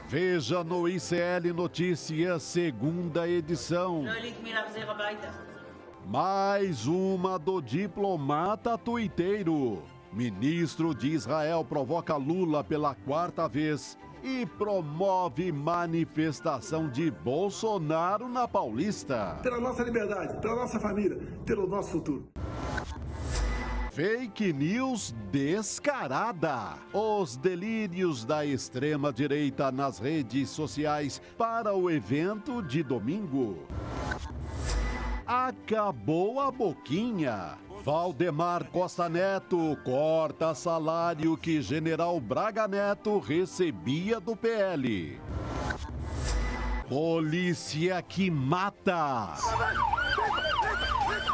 Veja no ICL Notícias, segunda edição. Mais uma do diplomata tuiteiro. Ministro de Israel provoca Lula pela quarta vez e promove manifestação de Bolsonaro na Paulista. Pela nossa liberdade, pela nossa família, pelo nosso futuro. Fake news descarada. Os delírios da extrema-direita nas redes sociais para o evento de domingo. Acabou a boquinha. Valdemar Costa Neto corta salário que General Braga Neto recebia do PL. Polícia que mata.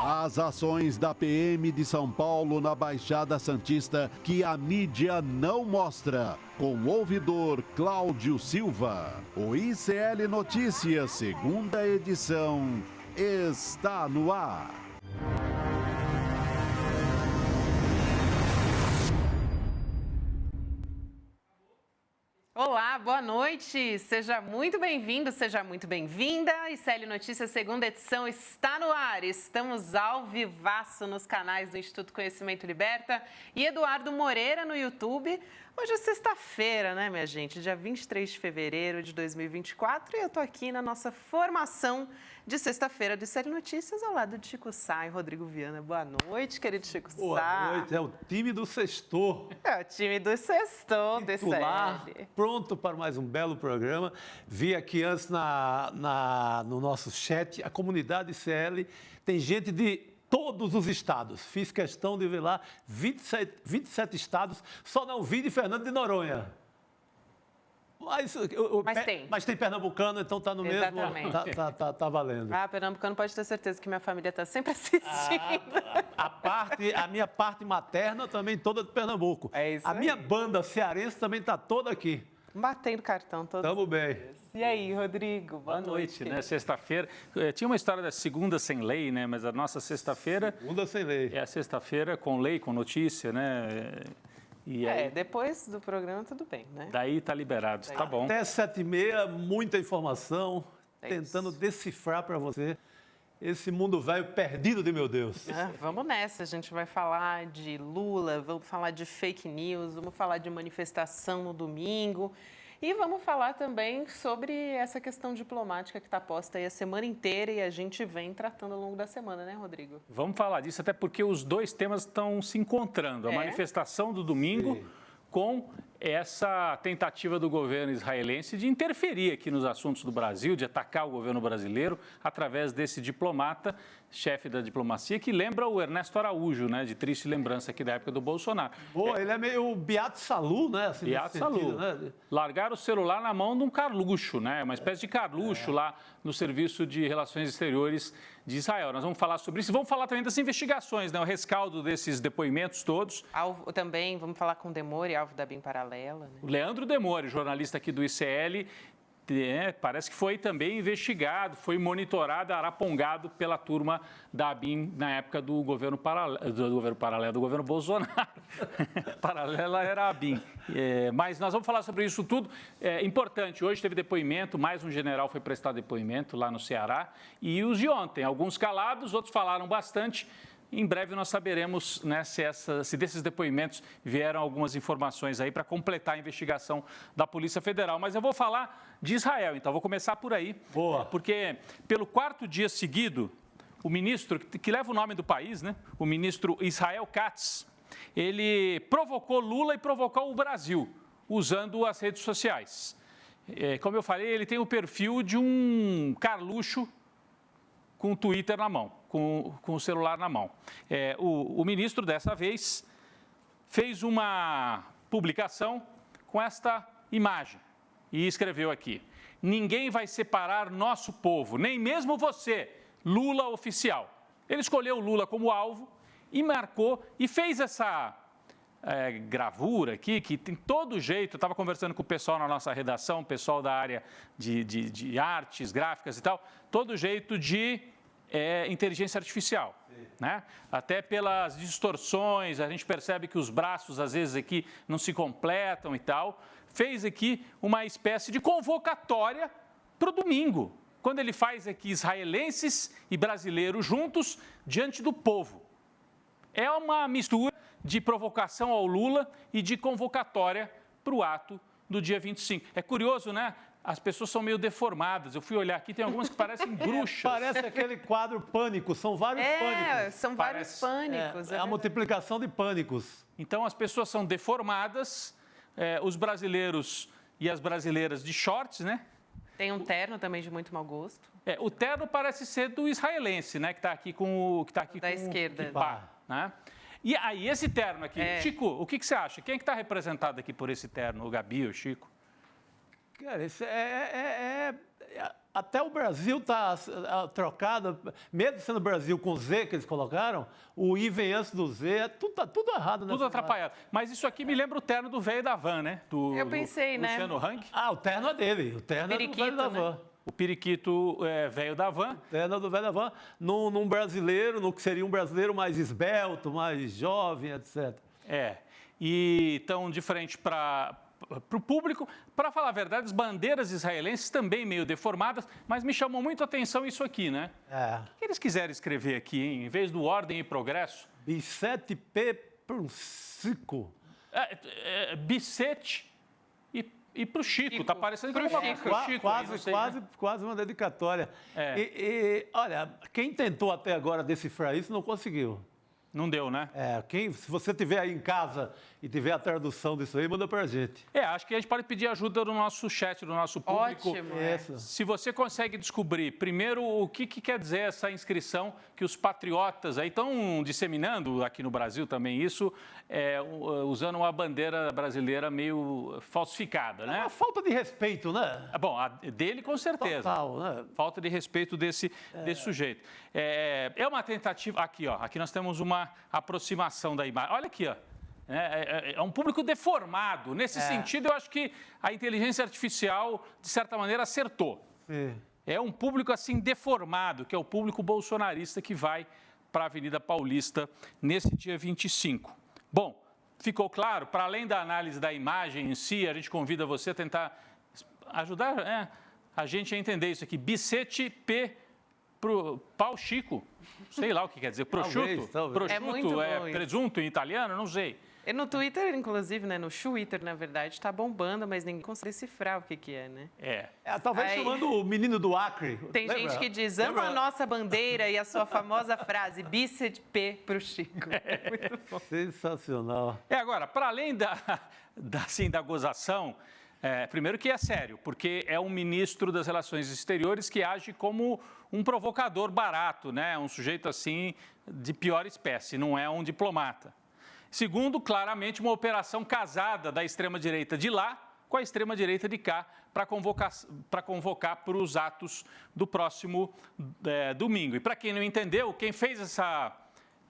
As ações da PM de São Paulo na Baixada Santista que a mídia não mostra. Com o ouvidor Cláudio Silva. O ICL Notícias, segunda edição, está no ar. Olá, boa noite. Seja muito bem-vindo, seja muito bem-vinda. ICL Notícias, segunda edição, está no ar. Estamos ao vivaço nos canais do Instituto Conhecimento Liberta e Eduardo Moreira no YouTube. Hoje é sexta-feira, né, minha gente? Dia 23 de fevereiro de 2024 e eu tô aqui na nossa formação de sexta-feira do ICL Notícias ao lado de Chico Sá e Rodrigo Viana. Boa noite, querido Chico Sá. Boa noite, é o time do Sextor. É o time do Sextor, do ICL. Pronto para mais um belo programa. Vi aqui antes no nosso chat, a comunidade ICL, tem gente de todos os estados. Fiz questão de ver lá 27 estados, só não vi de Fernando de Noronha. Mas tem pernambucano, então está no Exatamente. mesmo. Tá valendo. Ah, pernambucano pode ter certeza que minha família está sempre assistindo. A minha parte materna também toda de Pernambuco. É isso a aí. minha banda cearense também está toda aqui. Batendo cartão todo. Tamo bem. E aí, Rodrigo? Boa noite, né? Sexta-feira. Tinha uma história da segunda sem lei, né? Mas a nossa sexta-feira. Segunda sem lei. É a sexta-feira com lei, com notícia, né? E aí, depois do programa tudo bem, né? daí tá liberado, tá bom. Até 7h30, muita informação, tentando decifrar para você esse mundo velho perdido de meu Deus. Vamos nessa, a gente vai falar de Lula, vamos falar de fake news, vamos falar de manifestação no domingo e vamos falar também sobre essa questão diplomática que está posta aí a semana inteira e a gente vem tratando ao longo da semana, né, Rodrigo? Vamos falar disso, até porque os dois temas estão se encontrando. A manifestação do domingo com essa tentativa do governo israelense de interferir aqui nos assuntos do Brasil, de atacar o governo brasileiro através desse diplomata, chefe da diplomacia, que lembra o Ernesto Araújo, né, de triste lembrança aqui da época do Bolsonaro. Boa, ele é meio Beato Salu, né? Assim, Beato Salu. Né? Largaram o celular na mão de um Carluxo, né? Uma espécie de Carluxo lá no Serviço de Relações Exteriores de Israel. Nós vamos falar sobre isso e vamos falar também das investigações, né? O rescaldo desses depoimentos todos. Também vamos falar com o Demore, alvo da BIM Paralela. Né? O Leandro Demore, jornalista aqui do ICL, parece que foi também investigado, foi monitorado, arapongado pela turma da ABIN na época do governo paralelo, do governo Bolsonaro. Paralela era a ABIN. Mas nós vamos falar sobre isso tudo. É importante, hoje teve depoimento, mais um general foi prestar depoimento lá no Ceará. E os de ontem, alguns calados, outros falaram bastante. Em breve nós saberemos, né, se desses depoimentos vieram algumas informações aí para completar a investigação da Polícia Federal. Mas eu vou falar de Israel, então vou começar por aí. Boa. Porque pelo quarto dia seguido, o ministro, que leva o nome do país, né, o ministro Israel Katz, ele provocou Lula e provocou o Brasil, usando as redes sociais. Como eu falei, ele tem o perfil de um Carluxo com o Twitter na mão, com o celular na mão. O ministro, dessa vez, fez uma publicação com esta imagem e escreveu aqui: ninguém vai separar nosso povo, nem mesmo você, Lula oficial. Ele escolheu o Lula como alvo e marcou e fez essa gravura aqui, que tem todo jeito. Eu estava conversando com o pessoal na nossa redação, o pessoal da área de artes, gráficas e tal, todo jeito de inteligência artificial. Sim. né? Até pelas distorções, a gente percebe que os braços, às vezes, aqui não se completam e tal. Fez aqui uma espécie de convocatória para o domingo, quando ele faz aqui israelenses e brasileiros juntos diante do povo. É uma mistura de provocação ao Lula e de convocatória para o ato do dia 25. É curioso, né? As pessoas são meio deformadas. Eu fui olhar aqui, tem algumas que parecem bruxas. Parece aquele quadro Pânico, são vários pânicos. São vários pânicos. É a multiplicação de pânicos. Então, as pessoas são deformadas, os brasileiros e as brasileiras de shorts, né? Tem um terno também de muito mau gosto. O terno parece ser do israelense, né? Que está aqui com o... Da esquerda. Kippah, né? E aí, esse terno aqui, Chico, o que você acha? Quem é que está representado aqui por esse terno? O Gabi, o Chico? Cara, isso até o Brasil está trocado, mesmo sendo o Brasil com Z que eles colocaram, o I vem antes do Z, tá tudo errado. Tudo atrapalhado. Mas isso aqui me lembra o terno do velho da van, né? Eu pensei, né? Luciano Hang. O terno é dele, o terno é do velho da van. O periquito velho da van. Terno do velho da van, num brasileiro, no que seria um brasileiro mais esbelto, mais jovem, etc. E estão de frente para o público. Para falar a verdade, as bandeiras israelenses também meio deformadas, mas me chamou muito a atenção isso aqui, né? O que eles quiserem escrever aqui, hein? Em vez do Ordem e Progresso? B7P para um cico. Bicete e para o Chico. Está parecendo que Quase uma dedicatória. Olha, quem tentou até agora decifrar isso não conseguiu. Não deu, né? Se você tiver aí em casa e tiver a tradução disso aí, manda pra gente. Acho que a gente pode pedir ajuda do nosso chat, do nosso público. Ótimo. Se você consegue descobrir, primeiro, o que quer dizer essa inscrição que os patriotas aí estão disseminando aqui no Brasil também, isso, usando uma bandeira brasileira meio falsificada, né? É uma falta de respeito, né? Bom, dele com certeza. Total, né? Falta de respeito desse sujeito. É uma tentativa... Aqui, ó. Aqui nós temos uma aproximação da imagem. Olha aqui, ó. É um público deformado. Nesse sentido, eu acho que a inteligência artificial, de certa maneira, acertou. É um público, assim, deformado, que é o público bolsonarista que vai para a Avenida Paulista nesse dia 25. Bom, ficou claro? Para além da análise da imagem em si, a gente convida você a tentar ajudar a gente a entender isso aqui. Bicete P pro pau Chico. Sei lá o que quer dizer. Prosciutto? Talvez. Prosciutto É muito bom isso. presunto em italiano? Não sei. E no Twitter, inclusive, né? No Twitter, na verdade, está bombando, mas ninguém consegue decifrar o que é, né? Talvez Aí- chamando o menino do Acre. Tem Lembra? gente que diz, ama a nossa bandeira e a sua famosa frase, Bicete P pro Chico. Muito bom. Sensacional. Agora, para além da gozação, primeiro que é sério, porque é um ministro das Relações Exteriores que age como um provocador barato, né? Um sujeito assim de pior espécie, não é um diplomata. Segundo, claramente uma operação casada da extrema-direita de lá com a extrema-direita de cá para convocar para os atos do próximo domingo. E para quem não entendeu, quem fez essa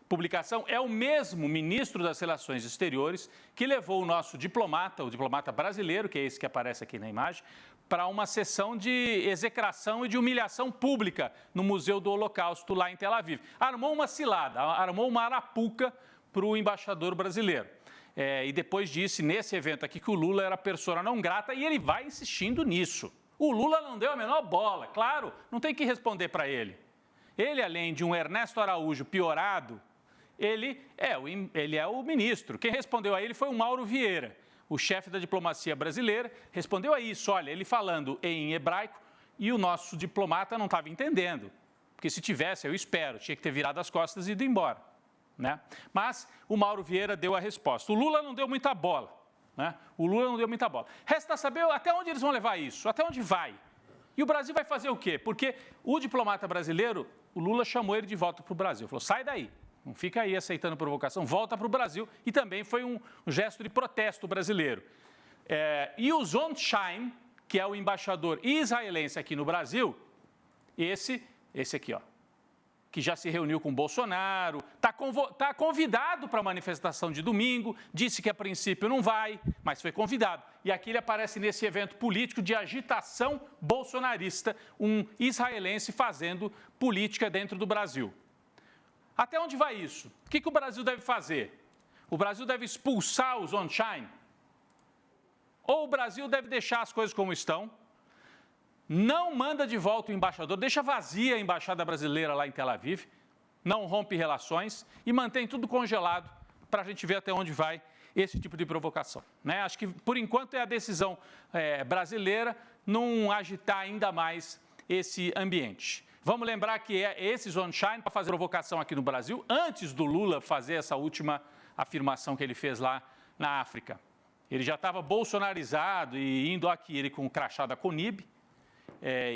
publicação é o mesmo ministro das Relações Exteriores que levou o nosso diplomata, o diplomata brasileiro, que é esse que aparece aqui na imagem, para uma sessão de execração e de humilhação pública no Museu do Holocausto, lá em Tel Aviv. Armou uma cilada, armou uma arapuca para o embaixador brasileiro. E depois disse, nesse evento aqui, que o Lula era persona não grata e ele vai insistindo nisso. O Lula não deu a menor bola, claro, não tem que responder para ele. Ele, além de um Ernesto Araújo piorado, ele é o ministro. Quem respondeu a ele foi o Mauro Vieira, o chefe da diplomacia brasileira, respondeu a isso, olha, ele falando em hebraico e o nosso diplomata não estava entendendo. Porque se tivesse, eu espero, tinha que ter virado as costas e ido embora. Né? Mas o Mauro Vieira deu a resposta. O Lula não deu muita bola. Né? O Lula não deu muita bola. Resta saber até onde eles vão levar isso, até onde vai. E o Brasil vai fazer o quê? Porque o diplomata brasileiro, o Lula chamou ele de volta para o Brasil. Falou, sai daí, não fica aí aceitando provocação, volta para o Brasil. E também foi um gesto de protesto brasileiro. E o Zonsheim, que é o embaixador israelense aqui no Brasil, esse aqui, ó, que já se reuniu com o Bolsonaro, está convidado para a manifestação de domingo, disse que a princípio não vai, mas foi convidado. E aqui ele aparece nesse evento político de agitação bolsonarista, um israelense fazendo política dentro do Brasil. Até onde vai isso? O que o Brasil deve fazer? O Brasil deve expulsar os on-shine? Ou o Brasil deve deixar as coisas como estão? Não manda de volta o embaixador, deixa vazia a embaixada brasileira lá em Tel Aviv, não rompe relações e mantém tudo congelado para a gente ver até onde vai esse tipo de provocação, né? Acho que, por enquanto, é a decisão brasileira não agitar ainda mais esse ambiente. Vamos lembrar que esses on-shine para fazer provocação aqui no Brasil, antes do Lula fazer essa última afirmação que ele fez lá na África. Ele já estava bolsonarizado e indo aqui, ele com o crachá da Conib,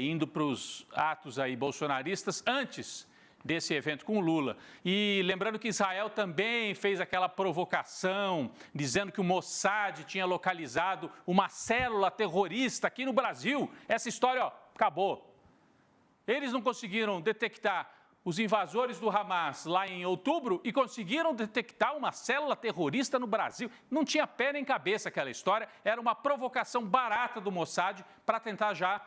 indo para os atos aí bolsonaristas antes desse evento com o Lula. E lembrando que Israel também fez aquela provocação, dizendo que o Mossad tinha localizado uma célula terrorista aqui no Brasil. Essa história, acabou. Eles não conseguiram detectar os invasores do Hamas lá em outubro e conseguiram detectar uma célula terrorista no Brasil. Não tinha pé nem cabeça aquela história, era uma provocação barata do Mossad para tentar já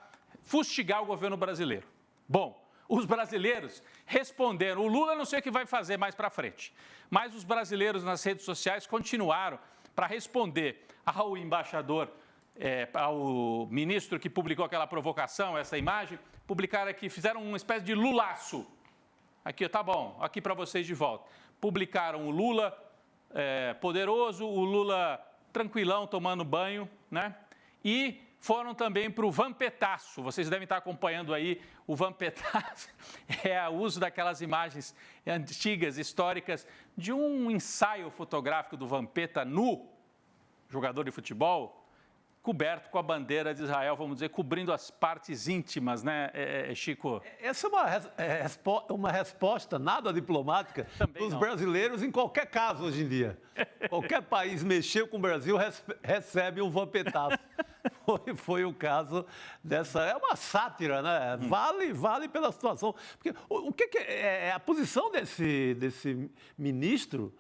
fustigar o governo brasileiro. Bom, os brasileiros responderam. O Lula não sei o que vai fazer mais para frente, mas os brasileiros nas redes sociais continuaram para responder ao embaixador, ao ministro que publicou aquela provocação, essa imagem, publicaram aqui, fizeram uma espécie de lulaço. Aqui, tá bom, aqui para vocês de volta. Publicaram o Lula poderoso, o Lula tranquilão, tomando banho, né? E foram também para o vampetaço. Vocês devem estar acompanhando aí o vampetaço. É o uso daquelas imagens antigas, históricas, de um ensaio fotográfico do Vampeta nu, jogador de futebol, coberto com a bandeira de Israel, vamos dizer, cobrindo as partes íntimas, né, Chico? Essa é uma resposta nada diplomática Também dos não. brasileiros em qualquer caso hoje em dia. Qualquer país mexeu com o Brasil recebe um vampetaço. Foi o caso dessa... É uma sátira, né? Vale pela situação. Porque o que é a posição desse ministro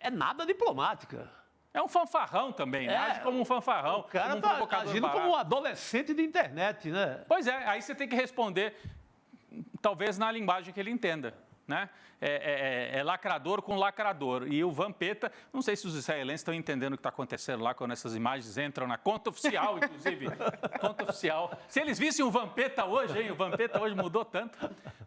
é nada diplomática. É um fanfarrão também, né? Age como um fanfarrão, O cara como um está provocador agindo barato. como um adolescente de internet, né? Pois é, aí você tem que responder, talvez na linguagem que ele entenda, né? É lacrador com lacrador. E o Vampeta, não sei se os israelenses estão entendendo o que está acontecendo lá quando essas imagens entram na conta oficial, inclusive. Conta oficial. Se eles vissem o Vampeta hoje, hein? O Vampeta hoje mudou tanto.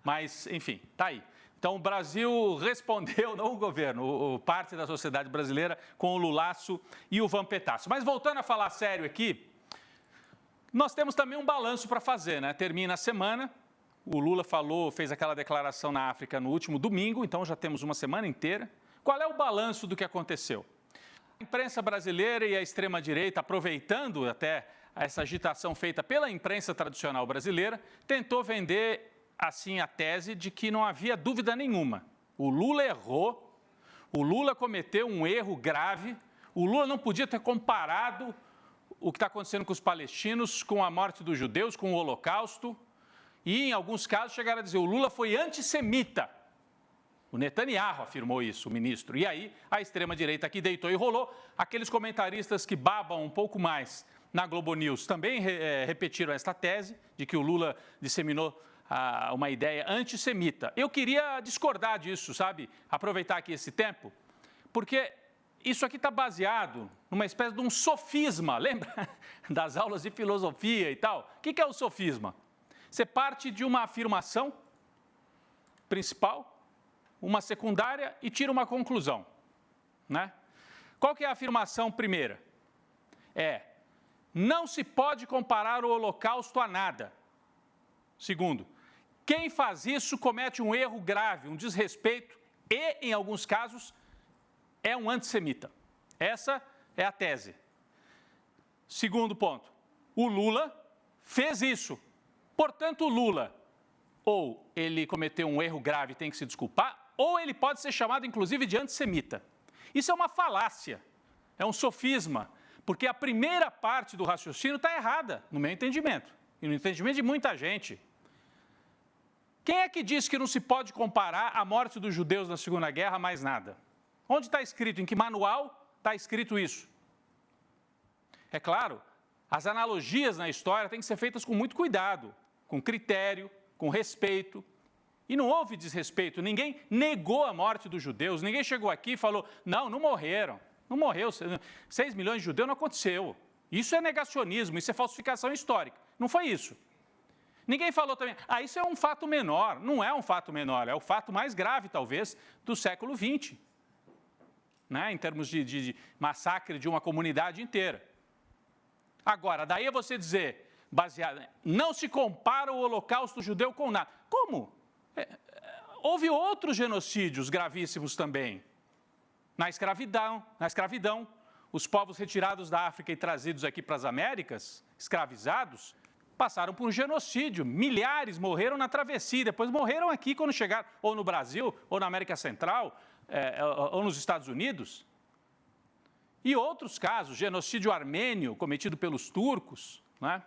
Mas, enfim, tá aí. Então, o Brasil respondeu, não o governo, parte da sociedade brasileira, com o lulaço e o vampetaço. Mas voltando a falar sério aqui, nós temos também um balanço para fazer, né? Termina a semana, o Lula fez aquela declaração na África no último domingo, então já temos uma semana inteira. Qual é o balanço do que aconteceu? A imprensa brasileira e a extrema-direita, aproveitando até essa agitação feita pela imprensa tradicional brasileira, tentou vender assim a tese de que não havia dúvida nenhuma. O Lula errou, o Lula cometeu um erro grave, o Lula não podia ter comparado o que está acontecendo com os palestinos com a morte dos judeus, com o Holocausto, e em alguns casos chegaram a dizer o Lula foi antissemita. O Netanyahu afirmou isso, o ministro. E aí a extrema-direita aqui deitou e rolou. Aqueles comentaristas que babam um pouco mais na Globo News também repetiram esta tese de que o Lula disseminou uma ideia antissemita. Eu queria discordar disso, sabe? Aproveitar aqui esse tempo, porque isso aqui está baseado numa espécie de um sofisma. Lembra das aulas de filosofia e tal? O que é o sofisma? Você parte de uma afirmação principal, uma secundária e tira uma conclusão, né? Qual que é a afirmação primeira? Não se pode comparar o Holocausto a nada. Segundo, quem faz isso comete um erro grave, um desrespeito e, em alguns casos, é um antissemita. Essa é a tese. Segundo ponto, o Lula fez isso. Portanto, o Lula, ou ele cometeu um erro grave e tem que se desculpar, ou ele pode ser chamado, inclusive, de antissemita. Isso é uma falácia, é um sofisma, porque a primeira parte do raciocínio está errada, no meu entendimento, e no entendimento de muita gente. Quem é que diz que não se pode comparar a morte dos judeus na Segunda Guerra a mais nada? Onde está escrito? Em que manual está escrito isso? É claro, as analogias na história têm que ser feitas com muito cuidado, com critério, com respeito E não houve desrespeito, ninguém negou a morte dos judeus, ninguém chegou aqui e falou, não morreram, não morreu, 6 milhões de judeus não aconteceu. Isso é negacionismo, isso é falsificação histórica. Não foi isso. Ninguém falou também, isso é um fato menor. Não é um fato menor, é o fato mais grave, talvez, do século XX, né? Em termos de massacre de uma comunidade inteira. Agora, daí é você dizer, baseado, não se compara o Holocausto judeu com nada. Como? Houve outros genocídios gravíssimos também. Na escravidão, os povos retirados da África e trazidos aqui para as Américas, escravizados, passaram por um genocídio. Milhares morreram na travessia, depois morreram aqui quando chegaram, ou no Brasil, ou na América Central, ou nos Estados Unidos. E outros casos, genocídio armênio cometido pelos turcos, né?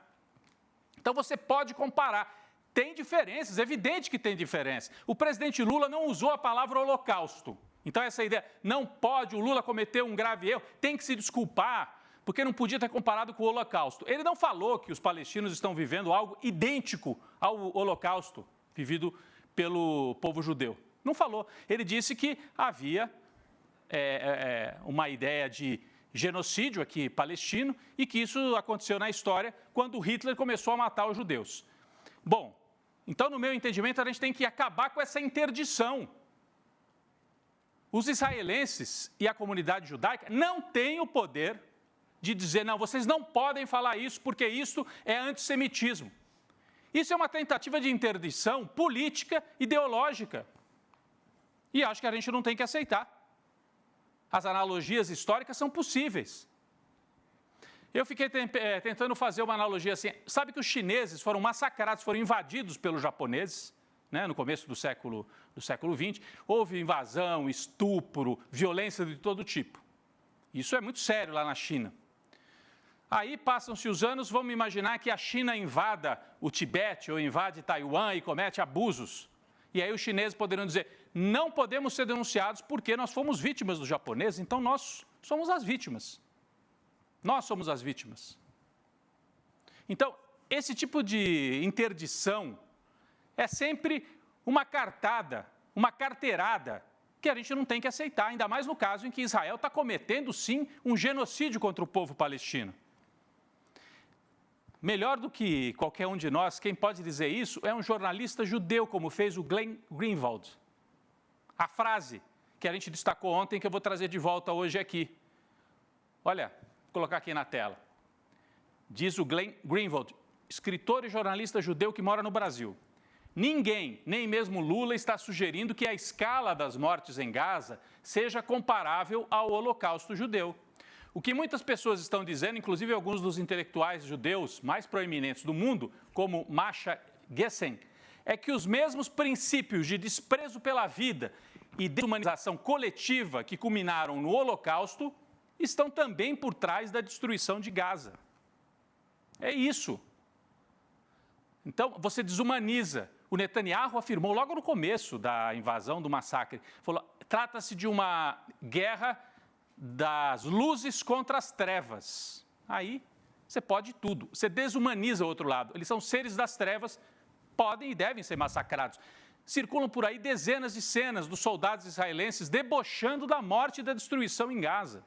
Então você pode comparar. Tem diferenças, é evidente que tem diferença. O presidente Lula não usou a palavra holocausto. Então essa ideia, não pode, o Lula cometeu um grave erro, tem que se desculpar, porque não podia ter comparado com o Holocausto. Ele não falou que os palestinos estão vivendo algo idêntico ao Holocausto vivido pelo povo judeu. Não falou. Ele disse que havia uma ideia de genocídio aqui palestino e que isso aconteceu na história quando Hitler começou a matar os judeus. Bom, então, no meu entendimento, a gente tem que acabar com essa interdição. Os israelenses e a comunidade judaica não têm o poder de dizer, não, vocês não podem falar isso porque isso é antissemitismo. Isso é uma tentativa de interdição política, ideológica. E acho que a gente não tem que aceitar. As analogias históricas são possíveis. Eu fiquei tentando fazer uma analogia assim. Sabe que os chineses foram massacrados, foram invadidos pelos japoneses, né, no começo do século XX. Houve invasão, estupro, violência de todo tipo. Isso é muito sério lá na China. Aí passam-se os anos, vamos imaginar que a China invada o Tibete ou invade Taiwan e comete abusos. E aí os chineses poderiam dizer, não podemos ser denunciados porque nós fomos vítimas dos japoneses, então nós somos as vítimas. Nós somos as vítimas. Então, esse tipo de interdição é sempre uma cartada, uma carteirada que a gente não tem que aceitar, ainda mais no caso em que Israel está cometendo, sim, um genocídio contra o povo palestino. Melhor do que qualquer um de nós, quem pode dizer isso é um jornalista judeu, como fez o Glenn Greenwald. A frase que a gente destacou ontem, que eu vou trazer de volta hoje aqui. Olha, vou colocar aqui na tela. Diz o Glenn Greenwald, escritor e jornalista judeu que mora no Brasil. Ninguém, nem mesmo Lula, está sugerindo que a escala das mortes em Gaza seja comparável ao Holocausto judeu. O que muitas pessoas estão dizendo, inclusive alguns dos intelectuais judeus mais proeminentes do mundo, como Masha Gessen, é que os mesmos princípios de desprezo pela vida e desumanização coletiva que culminaram no Holocausto estão também por trás da destruição de Gaza. É isso. Então, você desumaniza. O Netanyahu afirmou logo no começo da invasão, do massacre, falou, trata-se de uma guerra das luzes contra as trevas. Aí você pode tudo. Você desumaniza o outro lado. Eles são seres das trevas, podem e devem ser massacrados. Circulam por aí dezenas de cenas dos soldados israelenses debochando da morte e da destruição em Gaza.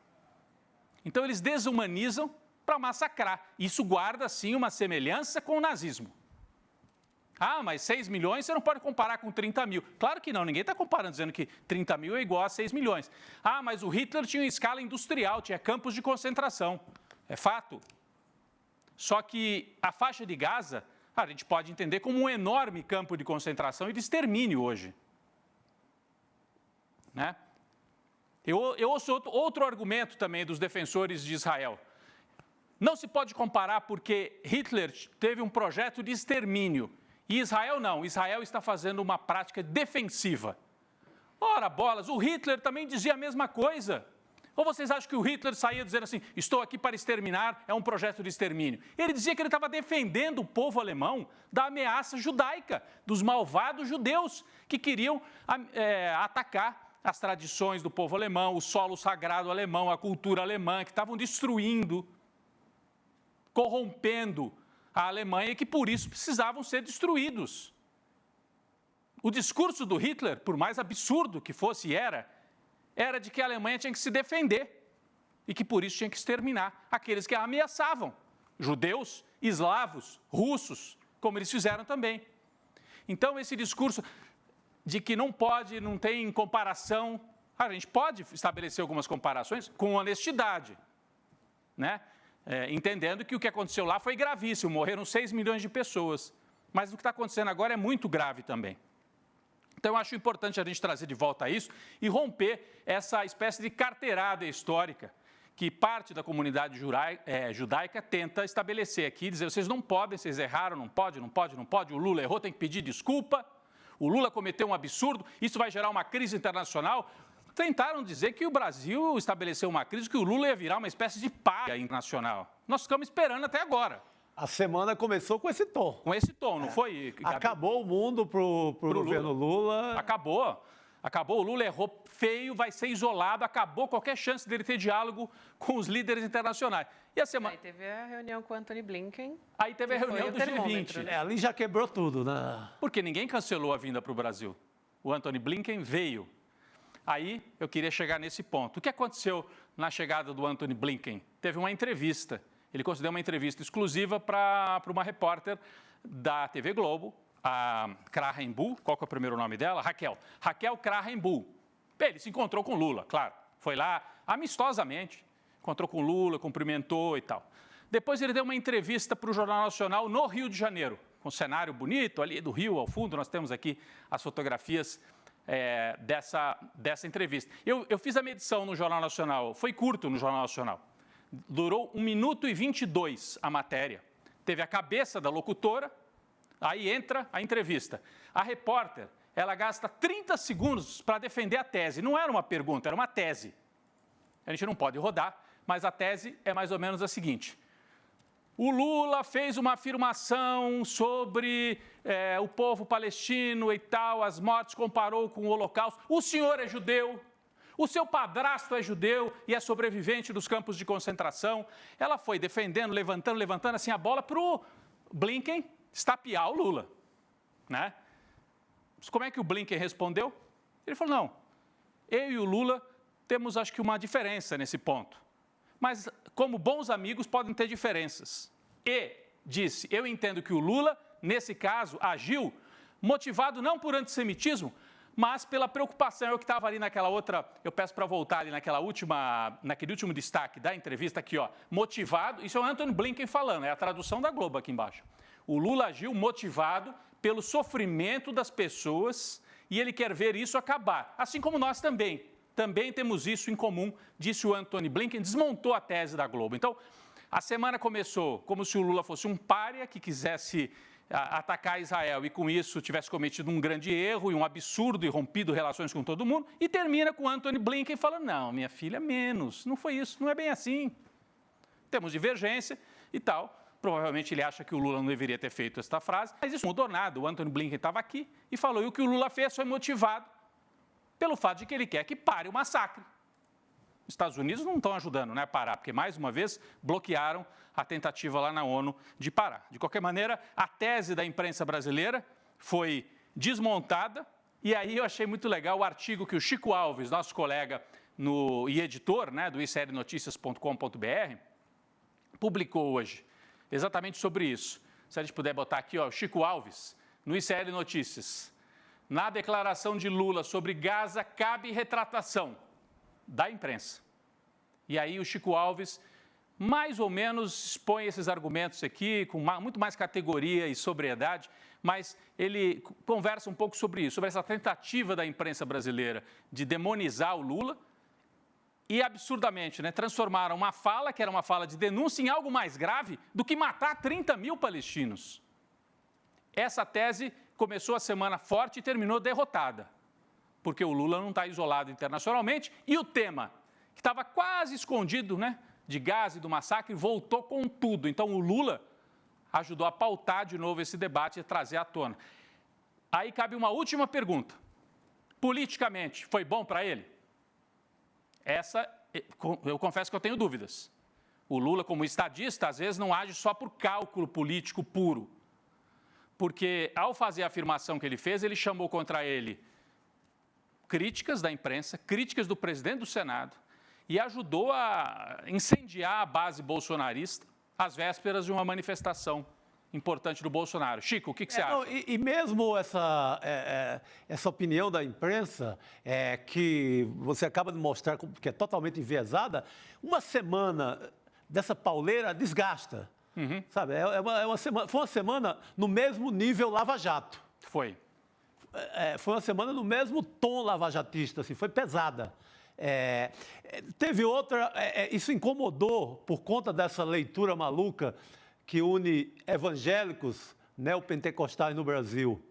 Então eles desumanizam para massacrar. Isso guarda, sim, uma semelhança com o nazismo. Mas 6 milhões você não pode comparar com 30 mil. Claro que não, ninguém está comparando, dizendo que 30 mil é igual a 6 milhões. Mas o Hitler tinha uma escala industrial, tinha campos de concentração. É fato. Só que a faixa de Gaza, a gente pode entender como um enorme campo de concentração e de extermínio hoje. Né? Eu ouço outro argumento também dos defensores de Israel. Não se pode comparar porque Hitler teve um projeto de extermínio. E Israel não, Israel está fazendo uma prática defensiva. Ora, bolas, o Hitler também dizia a mesma coisa. Ou vocês acham que o Hitler saía dizendo assim, estou aqui para exterminar, é um projeto de extermínio? Ele dizia que ele estava defendendo o povo alemão da ameaça judaica, dos malvados judeus que queriam atacar as tradições do povo alemão, o solo sagrado alemão, a cultura alemã, que estavam destruindo, corrompendo a Alemanha e que por isso precisavam ser destruídos. O discurso do Hitler, por mais absurdo que fosse e era de que a Alemanha tinha que se defender e que por isso tinha que exterminar aqueles que a ameaçavam, judeus, eslavos, russos, como eles fizeram também. Então, esse discurso de que não pode, não tem comparação, a gente pode estabelecer algumas comparações com honestidade, né? Entendendo que o que aconteceu lá foi gravíssimo, morreram 6 milhões de pessoas, mas o que está acontecendo agora é muito grave também. Então, eu acho importante a gente trazer de volta isso e romper essa espécie de carteirada histórica que parte da comunidade judaica tenta estabelecer aqui, dizer, vocês não podem, vocês erraram, não pode, o Lula errou, tem que pedir desculpa, o Lula cometeu um absurdo, isso vai gerar uma crise internacional. Tentaram dizer que o Brasil estabeleceu uma crise, que o Lula ia virar uma espécie de pária internacional. Nós ficamos esperando até agora. A semana começou com esse tom. Com esse tom, não foi? Acabou o mundo para o governo Lula. Acabou, o Lula errou feio, vai ser isolado, acabou qualquer chance dele ter diálogo com os líderes internacionais. E a semana... Aí teve a reunião com o Anthony Blinken. Aí teve a reunião do G20. Né? Ali já quebrou tudo, né? Porque ninguém cancelou a vinda para o Brasil. O Anthony Blinken veio. Aí eu queria chegar nesse ponto. O que aconteceu na chegada do Anthony Blinken? Teve uma entrevista. Ele concedeu uma entrevista exclusiva para uma repórter da TV Globo, a Krahenbuhl. Qual que é o primeiro nome dela? Raquel Krahenbuhl. Ele se encontrou com Lula, claro. Foi lá amistosamente, encontrou com Lula, cumprimentou e tal. Depois ele deu uma entrevista para o Jornal Nacional no Rio de Janeiro, com um cenário bonito ali do Rio ao fundo. Nós temos aqui as fotografias dessa entrevista. Eu fiz a medição no Jornal Nacional, foi curto no Jornal Nacional. Durou 1 minuto e 22 a matéria. Teve a cabeça da locutora, aí entra a entrevista. A repórter, ela gasta 30 segundos para defender a tese. Não era uma pergunta, era uma tese. A gente não pode rodar, mas a tese é mais ou menos a seguinte. O Lula fez uma afirmação sobre o povo palestino e tal, as mortes, comparou com o Holocausto. O senhor é judeu, o seu padrasto é judeu e é sobrevivente dos campos de concentração. Ela foi defendendo, levantando assim a bola para o Blinken estapear o Lula, né? Mas como é que o Blinken respondeu? Ele falou, não, eu e o Lula temos, acho que, uma diferença nesse ponto. Mas, como bons amigos, podem ter diferenças. E disse, eu entendo que o Lula, nesse caso, agiu motivado não por antissemitismo, mas pela preocupação. Eu que estava ali naquela outra, eu peço para voltar ali naquele último destaque da entrevista aqui, ó, motivado, isso é o Anthony Blinken falando, é a tradução da Globo aqui embaixo. O Lula agiu motivado pelo sofrimento das pessoas e ele quer ver isso acabar, assim como nós também. Também temos isso em comum, disse o Anthony Blinken, desmontou a tese da Globo. Então, a semana começou como se o Lula fosse um pária que quisesse atacar Israel e, com isso, tivesse cometido um grande erro e um absurdo e rompido relações com todo mundo, e termina com o Anthony Blinken falando, não, minha filha, menos, não foi isso, não é bem assim. Temos divergência e tal. Provavelmente ele acha que o Lula não deveria ter feito esta frase, mas isso não mudou nada. O Anthony Blinken estava aqui e falou, e o que o Lula fez foi motivado pelo fato de que ele quer que pare o massacre. Os Estados Unidos não estão ajudando, né, a parar, porque, mais uma vez, bloquearam a tentativa lá na ONU de parar. De qualquer maneira, a tese da imprensa brasileira foi desmontada, e aí eu achei muito legal o artigo que o Chico Alves, nosso colega e editor, né, do iclnoticias.com.br, publicou hoje, exatamente sobre isso. Se a gente puder botar aqui, ó, Chico Alves, no ICL Notícias. Na declaração de Lula sobre Gaza, cabe retratação da imprensa. E aí o Chico Alves, mais ou menos, expõe esses argumentos aqui, com muito mais categoria e sobriedade, mas ele conversa um pouco sobre isso, sobre essa tentativa da imprensa brasileira de demonizar o Lula e, absurdamente, né, transformaram uma fala, que era uma fala de denúncia, em algo mais grave do que matar 30 mil palestinos. Essa tese começou a semana forte e terminou derrotada, porque o Lula não está isolado internacionalmente e o tema, que estava quase escondido, né, de Gaza e do massacre, voltou com tudo. Então, o Lula ajudou a pautar de novo esse debate e trazer à tona. Aí cabe uma última pergunta. Politicamente, foi bom para ele? Essa, eu confesso que eu tenho dúvidas. O Lula, como estadista, às vezes não age só por cálculo político puro. porque ao fazer a afirmação que ele fez, ele chamou contra ele críticas da imprensa, críticas do presidente do Senado e ajudou a incendiar a base bolsonarista às vésperas de uma manifestação importante do Bolsonaro. Chico, o que você acha? Não, e mesmo essa opinião da imprensa, que você acaba de mostrar que é totalmente enviesada, uma semana dessa pauleira desgasta. Sabe? Foi uma semana no mesmo nível Lava Jato. Foi. Foi uma semana no mesmo tom lavajatista, assim, foi pesada. Teve outra, isso incomodou por conta dessa leitura maluca que une evangélicos neopentecostais no Brasil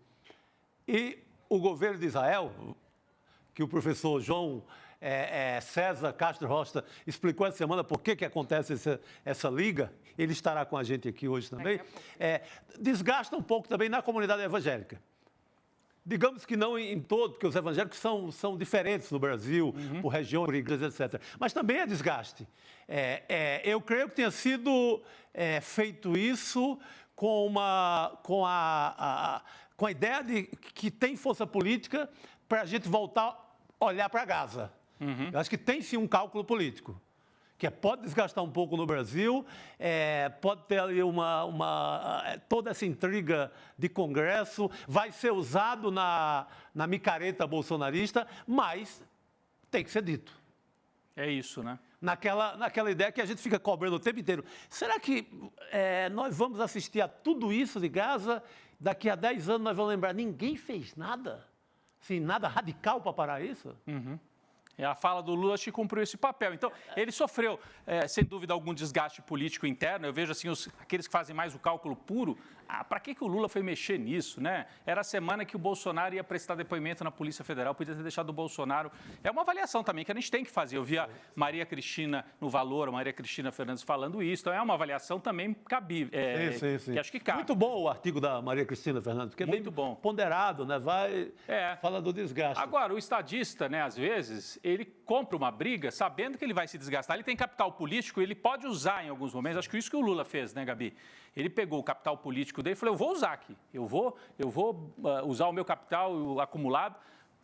e o governo de Israel, que o professor João César Castro Rocha explicou essa semana por que acontece essa liga, ele estará com a gente aqui hoje também, desgasta um pouco também na comunidade evangélica. Digamos que não em todo, porque os evangélicos são diferentes no Brasil, por região, por igrejas, etc. Mas também é desgaste. Eu creio que tenha sido feito isso com a ideia de que tem força política para a gente voltar a olhar para Gaza. Eu acho que tem sim um cálculo político, que pode desgastar um pouco no Brasil, pode ter ali toda essa intriga de Congresso, vai ser usado na micareta bolsonarista, mas tem que ser dito. É isso, né? Naquela ideia que a gente fica cobrando o tempo inteiro. Será que nós vamos assistir a tudo isso de Gaza? Daqui a 10 anos nós vamos lembrar, ninguém fez nada? Assim, nada radical para parar isso? A fala do Lula acho que cumpriu esse papel. Então, ele sofreu, sem dúvida, algum desgaste político interno. Eu vejo assim, aqueles que fazem mais o cálculo puro. Para que o Lula foi mexer nisso, né? Era a semana que o Bolsonaro ia prestar depoimento na Polícia Federal, podia ter deixado o Bolsonaro. É uma avaliação também que a gente tem que fazer. Eu vi a Maria Cristina no Valor, a Maria Cristina Fernandes falando isso. Então, é uma avaliação também cabível. Sim. Que acho que cabe. Muito bom o artigo da Maria Cristina Fernandes, porque é muito bem bom. Ponderado, né? Fala do desgaste. Agora, o estadista, né, às vezes, ele compra uma briga sabendo que ele vai se desgastar. Ele tem capital político, ele pode usar em alguns momentos. Acho que isso que o Lula fez, né, Gabi? Ele pegou o capital político dele e falou, eu vou usar aqui. Eu vou usar o meu capital acumulado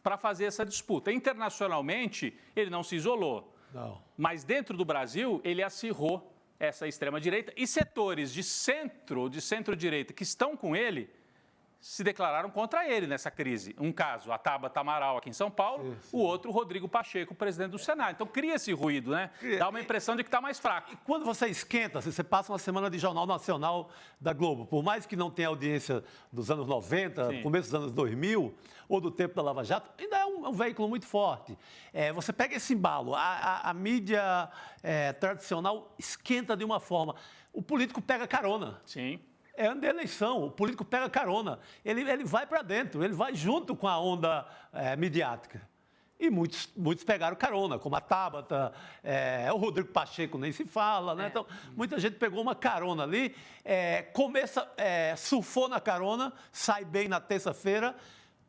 para fazer essa disputa. Internacionalmente, ele não se isolou. Não. Mas dentro do Brasil, ele acirrou essa extrema-direita e setores de centro-direita que estão com ele se declararam contra ele nessa crise. Um caso, a Tabata Amaral aqui em São Paulo, o outro, o Rodrigo Pacheco, presidente do Senado. Então, cria esse ruído, né? Dá uma impressão de que está mais fraco. E quando você esquenta, você passa uma semana de Jornal Nacional da Globo, por mais que não tenha audiência dos anos 90, começo dos anos 2000, ou do tempo da Lava Jato, ainda é um veículo muito forte. Você pega esse embalo, a mídia tradicional esquenta de uma forma. O político pega carona. Sim. É ano de eleição, o político pega carona, ele vai para dentro, ele vai junto com a onda midiática. E muitos pegaram carona, como a Tabata, o Rodrigo Pacheco nem se fala, né? Então, muita gente pegou uma carona ali, surfou na carona, sai bem na terça-feira,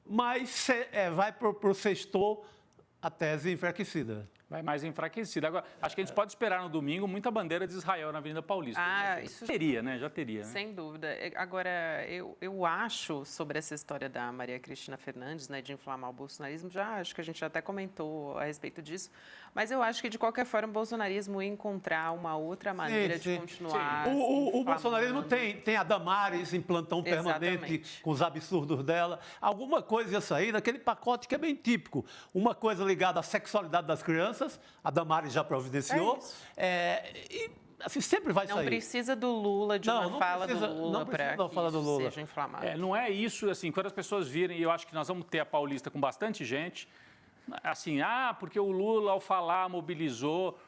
mas vai para o sextou a tese enfraquecida. Vai mais enfraquecida. Agora, acho que a gente pode esperar no domingo muita bandeira de Israel na Avenida Paulista. Isso teria, né? Já teria. Né? Sem dúvida. Agora, eu acho sobre essa história da Maria Cristina Fernandes, né, de inflamar o bolsonarismo, acho que a gente até comentou a respeito disso, mas eu acho que, de qualquer forma, o bolsonarismo ia encontrar uma outra maneira de continuar. O bolsonarismo tem a Damares em plantão permanente, com os absurdos dela. Alguma coisa ia sair daquele pacote que é bem típico. Uma coisa ligada à sexualidade das crianças, a Damares já providenciou. E assim, sempre vai sair. Não precisa do Lula, de uma fala do Lula para que isso seja inflamado. Não é isso, assim, quando as pessoas virem, e eu acho que nós vamos ter a Paulista com bastante gente, assim, porque o Lula, ao falar, mobilizou.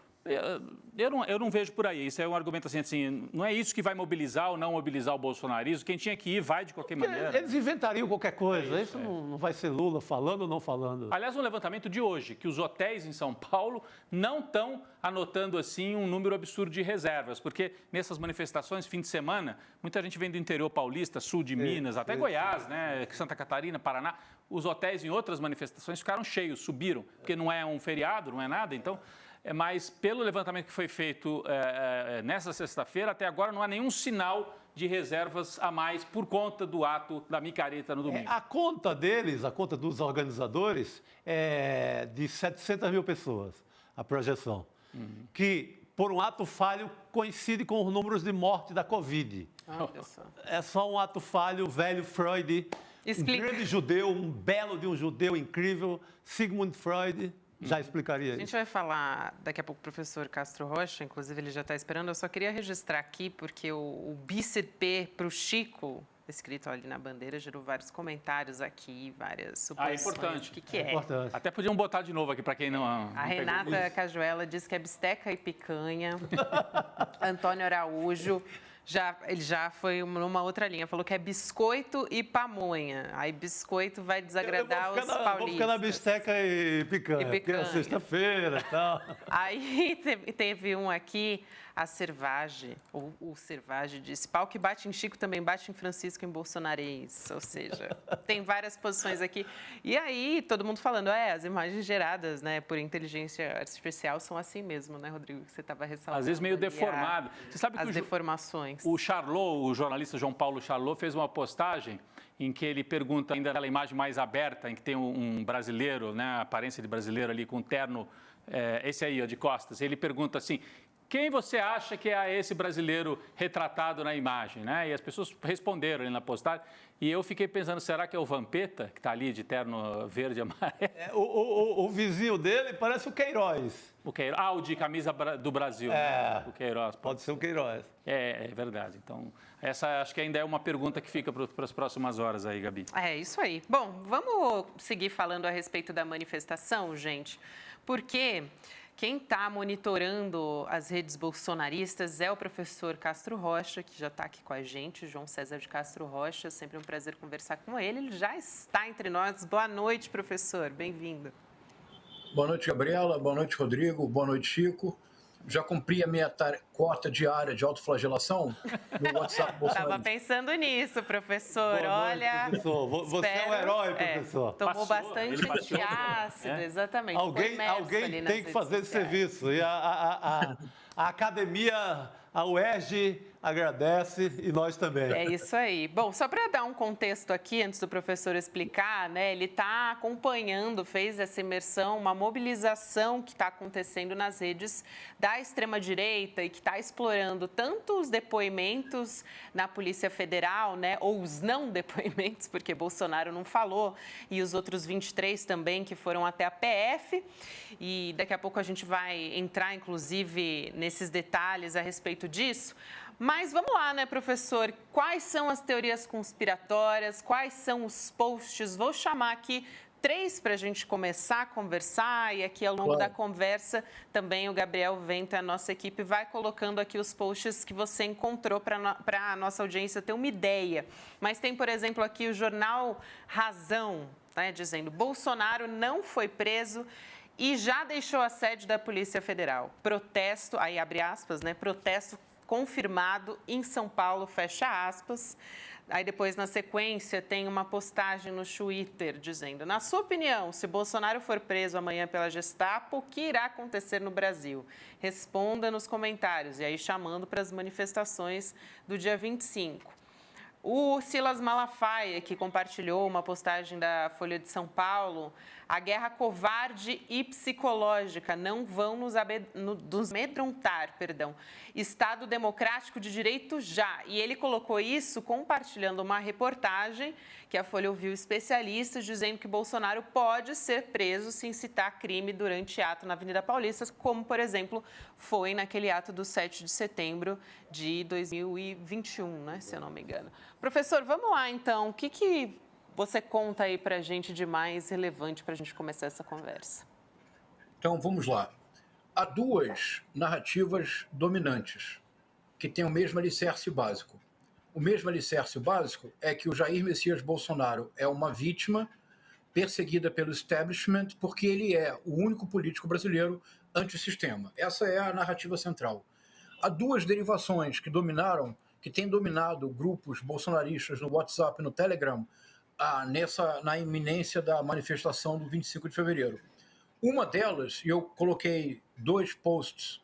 Eu não vejo por aí. Isso é um argumento assim, não é isso que vai mobilizar ou não mobilizar o bolsonarismo. Quem tinha que ir, vai de qualquer maneira. Eles inventariam qualquer coisa. Isso não vai ser Lula falando ou não falando. Aliás, um levantamento de hoje, que os hotéis em São Paulo não estão anotando assim um número absurdo de reservas, porque nessas manifestações, fim de semana, muita gente vem do interior paulista, sul de Minas, até Goiás, né, Santa Catarina, Paraná. Os hotéis em outras manifestações ficaram cheios, subiram, porque não é um feriado, não é nada, então... mas pelo levantamento que foi feito nessa sexta-feira, até agora não há nenhum sinal de reservas a mais por conta do ato da micareta no domingo. A conta deles, a conta dos organizadores, é de 700 mil pessoas, a projeção. Que, por um ato falho, coincide com os números de morte da Covid. É só um ato falho, velho Freud, Explica. um grande judeu, um belo de um judeu incrível, Sigmund Freud, já explicaria A isso. gente vai falar daqui a pouco com o professor Castro Rocha, inclusive ele já está esperando. Eu só queria registrar aqui, porque o BCP para o Chico, escrito ali na bandeira, gerou vários comentários aqui, várias suposições. Importante. O que é? Importante. Até podiam botar de novo aqui para quem não A Renata Cajuela diz que é bisteca e picanha. Antônio Araújo, ele já foi numa outra linha, falou que é biscoito e pamonha. Aí biscoito vai desagradar os paulistas. Vou ficar na bisteca e picanha, porque é sexta-feira e tal. Aí teve um aqui, a Servage, ou o Servage disse, pau que bate em Chico também bate em Francisco em Bolsonarês. Ou seja, tem várias posições aqui. E aí, todo mundo falando, as imagens geradas, né, por inteligência artificial são assim mesmo, né, Rodrigo? Que você estava ressaltando. Às vezes meio deformado. Você sabe que as deformações. O Charlot, o jornalista João Paulo Charlot, fez uma postagem em que ele pergunta, ainda naquela imagem mais aberta, em que tem um brasileiro, né, a aparência de brasileiro ali com um terno, esse aí, ó, de costas. Ele pergunta assim, quem você acha que é esse brasileiro retratado na imagem, né? E as pessoas responderam ali na postagem. E eu fiquei pensando, será que é o Vampeta, que está ali de terno verde e amarelo? O vizinho dele parece o Queiroz. O Queiroz, o de camisa do Brasil. O Queiroz. Pode ser o Queiroz. É verdade. Então, essa acho que ainda é uma pergunta que fica para as próximas horas aí, Gabi. É isso aí. Bom, vamos seguir falando a respeito da manifestação, gente, porque quem está monitorando as redes bolsonaristas é o professor Castro Rocha, que já está aqui com a gente, João César de Castro Rocha. Sempre um prazer conversar com ele. Ele já está entre nós. Boa noite, professor. Bem-vindo. Boa noite, Gabriela. Boa noite, Rodrigo. Boa noite, Chico. Já cumpri a minha cota diária de autoflagelação no WhatsApp bolsonarista. Estava pensando nisso, professor. Boa noite, professor. Você é um herói, professor. Tomou bastante antiácido, exatamente. Alguém tem que fazer esse serviço. E a academia, a UERJ, agradece e nós também. É isso aí. Bom, só para dar um contexto aqui, antes do professor explicar, né? Ele está acompanhando, fez essa imersão, uma mobilização que está acontecendo nas redes da extrema-direita e que está explorando tanto os depoimentos na Polícia Federal, né? Ou os não depoimentos, porque Bolsonaro não falou, e os outros 23 também que foram até a PF. E daqui a pouco a gente vai entrar, inclusive, nesses detalhes a respeito disso. Mas vamos lá, né, professor? Quais são as teorias conspiratórias? Quais são os posts? Vou chamar aqui 3 para a gente começar a conversar e aqui ao longo da conversa também o Gabriel Vento, a nossa equipe, vai colocando aqui os posts que você encontrou para a nossa audiência ter uma ideia. Mas tem, por exemplo, aqui o jornal Razão, né, dizendo Bolsonaro não foi preso e já deixou a sede da Polícia Federal. Protesto, aí abre aspas, né, protesto confirmado em São Paulo, fecha aspas. Aí depois, na sequência, tem uma postagem no Twitter dizendo, na sua opinião, se Bolsonaro for preso amanhã pela Gestapo, o que irá acontecer no Brasil? Responda nos comentários. E aí chamando para as manifestações do dia 25. O Silas Malafaia, que compartilhou uma postagem da Folha de São Paulo, a guerra covarde e psicológica não vão nos amedrontar, Estado democrático de direito já. E ele colocou isso compartilhando uma reportagem que a Folha ouviu especialistas dizendo que Bolsonaro pode ser preso se incitar crime durante ato na Avenida Paulista, como, por exemplo, foi naquele ato do 7 de setembro de 2021, né, se eu não me engano. Professor, vamos lá, então. O que você conta aí para a gente de mais relevante para a gente começar essa conversa? Então, vamos lá. Há 2 narrativas dominantes que têm o mesmo alicerce básico. O mesmo alicerce básico é que o Jair Messias Bolsonaro é uma vítima perseguida pelo establishment porque ele é o único político brasileiro antissistema. Essa é a narrativa central. Há 2 derivações que têm dominado grupos bolsonaristas no WhatsApp e no Telegram na iminência da manifestação do 25 de fevereiro. Uma delas, e eu coloquei dois posts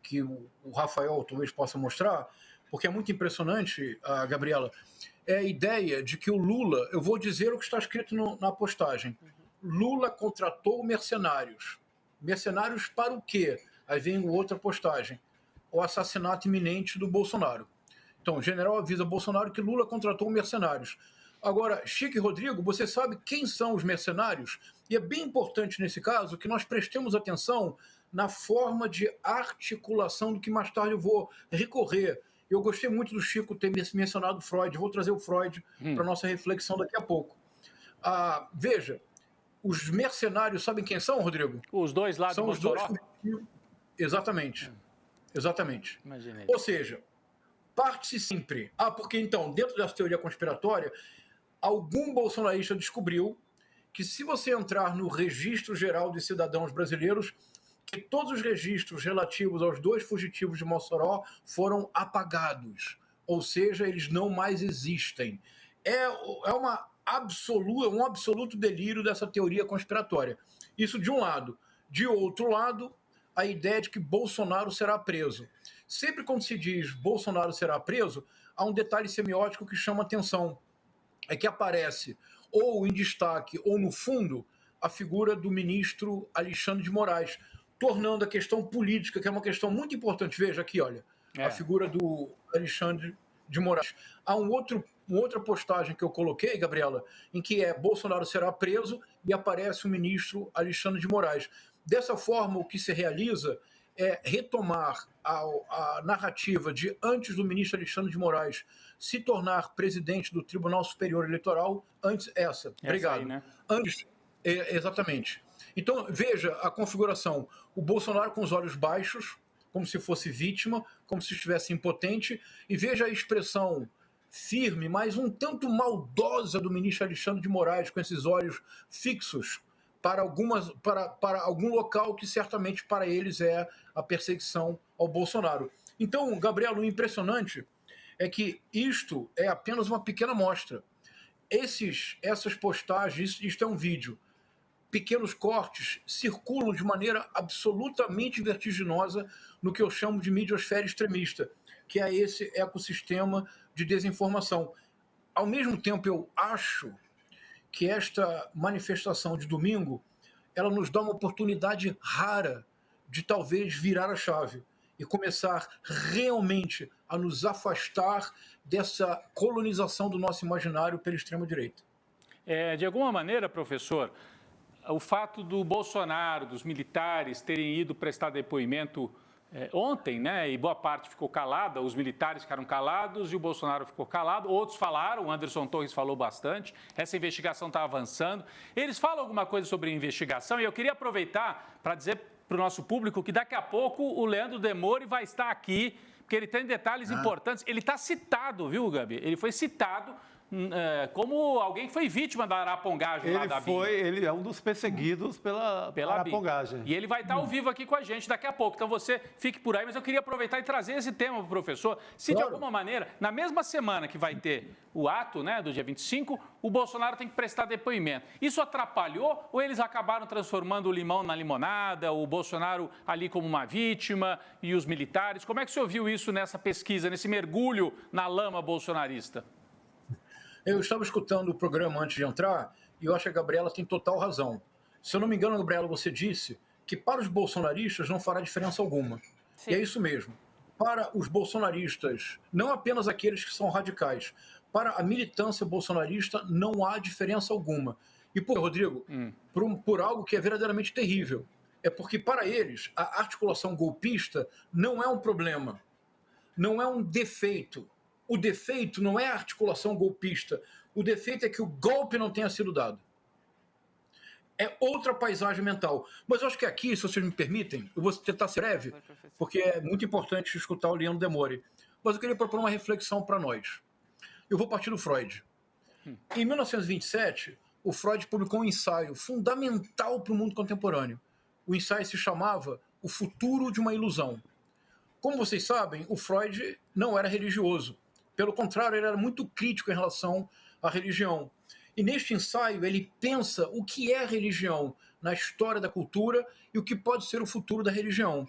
que o Rafael talvez possa mostrar, porque é muito impressionante, Gabriela, é a ideia de que o Lula, eu vou dizer o que está escrito na postagem, Lula contratou mercenários. Mercenários para o quê? Aí vem outra postagem, o assassinato iminente do Bolsonaro. Então, o general avisa Bolsonaro que Lula contratou mercenários. Agora, Chico e Rodrigo, você sabe quem são os mercenários? E é bem importante nesse caso que nós prestemos atenção na forma de articulação do que mais tarde eu vou recorrer. Eu gostei muito do Chico ter mencionado Freud, vou trazer o Freud para a nossa reflexão daqui a pouco. Veja, os mercenários, sabem quem são, Rodrigo? Os dois lá do Mossoró? Exatamente. Exatamente. Imaginei. Ou seja, parte-se sempre. Porque então, dentro dessa teoria conspiratória, algum bolsonarista descobriu que se você entrar no Registro Geral de Cidadãos Brasileiros, que todos os registros relativos aos dois fugitivos de Mossoró foram apagados. Ou seja, eles não mais existem. É um absoluto delírio dessa teoria conspiratória. Isso de um lado. De outro lado, a ideia de que Bolsonaro será preso. Sempre quando se diz Bolsonaro será preso, há um detalhe semiótico que chama atenção. É que aparece ou em destaque ou no fundo a figura do ministro Alexandre de Moraes, tornando a questão política, que é uma questão muito importante. Veja aqui, olha, a figura do Alexandre de Moraes. Há uma outra postagem que eu coloquei, Gabriela, em que Bolsonaro será preso e aparece o ministro Alexandre de Moraes. Dessa forma, o que se realiza é retomar a narrativa de antes do ministro Alexandre de Moraes se tornar presidente do Tribunal Superior Eleitoral, antes obrigado. Aí, né? Antes, exatamente. Então, veja a configuração. O Bolsonaro com os olhos baixos, como se fosse vítima, como se estivesse impotente, e veja a expressão firme, mas um tanto maldosa do ministro Alexandre de Moraes, com esses olhos fixos para algum local que certamente para eles é a perseguição ao Bolsonaro. Então, Gabriel, o impressionante é que isto é apenas uma pequena amostra. Essas postagens, isto é um vídeo, pequenos cortes circulam de maneira absolutamente vertiginosa no que eu chamo de midiosfera extremista, que é esse ecossistema de desinformação. Ao mesmo tempo, eu acho que esta manifestação de domingo, ela nos dá uma oportunidade rara de talvez virar a chave e começar realmente a nos afastar dessa colonização do nosso imaginário pela extrema-direita. De alguma maneira, professor, o fato do Bolsonaro, dos militares terem ido prestar depoimento ontem, né, e boa parte ficou calada, os militares ficaram calados e o Bolsonaro ficou calado, outros falaram, o Anderson Torres falou bastante, essa investigação está avançando. Eles falam alguma coisa sobre a investigação e eu queria aproveitar para dizer para o nosso público que daqui a pouco o Leandro Demore vai estar aqui, porque ele tem detalhes importantes. Ele está citado, viu, Gabi? Ele foi citado como alguém que foi vítima da arapongagem lá da BIM. Ele é um dos perseguidos pela arapongagem. E ele vai estar ao vivo aqui com a gente daqui a pouco. Então você fique por aí, mas eu queria aproveitar e trazer esse tema para o professor. Se de alguma maneira, na mesma semana que vai ter o ato, né, do dia 25, o Bolsonaro tem que prestar depoimento. Isso atrapalhou ou eles acabaram transformando o limão na limonada, o Bolsonaro ali como uma vítima e os militares? Como é que o senhor viu isso nessa pesquisa, nesse mergulho na lama bolsonarista? Eu estava escutando o programa antes de entrar e eu acho que a Gabriela tem total razão. Se eu não me engano, Gabriela, você disse que para os bolsonaristas não fará diferença alguma. Sim. E é isso mesmo. Para os bolsonaristas, não apenas aqueles que são radicais, para a militância bolsonarista não há diferença alguma. E, Rodrigo, por algo que é verdadeiramente terrível. É porque, para eles, a articulação golpista não é um problema, não é um defeito. O defeito não é a articulação golpista. O defeito é que o golpe não tenha sido dado. É outra paisagem mental. Mas eu acho que aqui, se vocês me permitem, eu vou tentar ser breve, porque é muito importante escutar o Leandro Demore. Mas eu queria propor uma reflexão para nós. Eu vou partir do Freud. Em 1927, o Freud publicou um ensaio fundamental para o mundo contemporâneo. O ensaio se chamava O Futuro de uma Ilusão. Como vocês sabem, o Freud não era religioso. Pelo contrário, ele era muito crítico em relação à religião. E neste ensaio, ele pensa o que é religião, na história da cultura e o que pode ser o futuro da religião.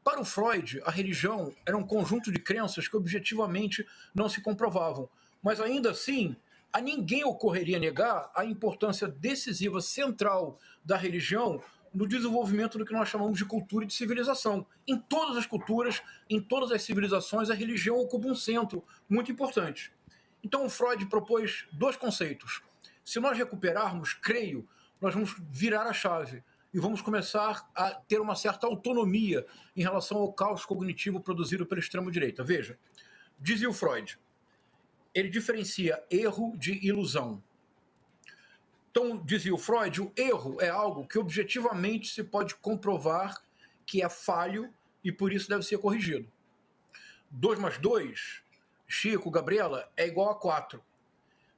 Para o Freud, a religião era um conjunto de crenças que objetivamente não se comprovavam, mas ainda assim, a ninguém ocorreria negar a importância decisiva, central da religião no desenvolvimento do que nós chamamos de cultura e de civilização. Em todas as culturas, em todas as civilizações, a religião ocupa um centro muito importante. Então, o Freud propôs 2 conceitos. Se nós recuperarmos, creio, nós vamos virar a chave e vamos começar a ter uma certa autonomia em relação ao caos cognitivo produzido pela extrema-direita. Veja, dizia o Freud, ele diferencia erro de ilusão. Então, dizia o Freud, o erro é algo que objetivamente se pode comprovar que é falho e por isso deve ser corrigido. 2 mais 2, Chico, Gabriela, é igual a 4.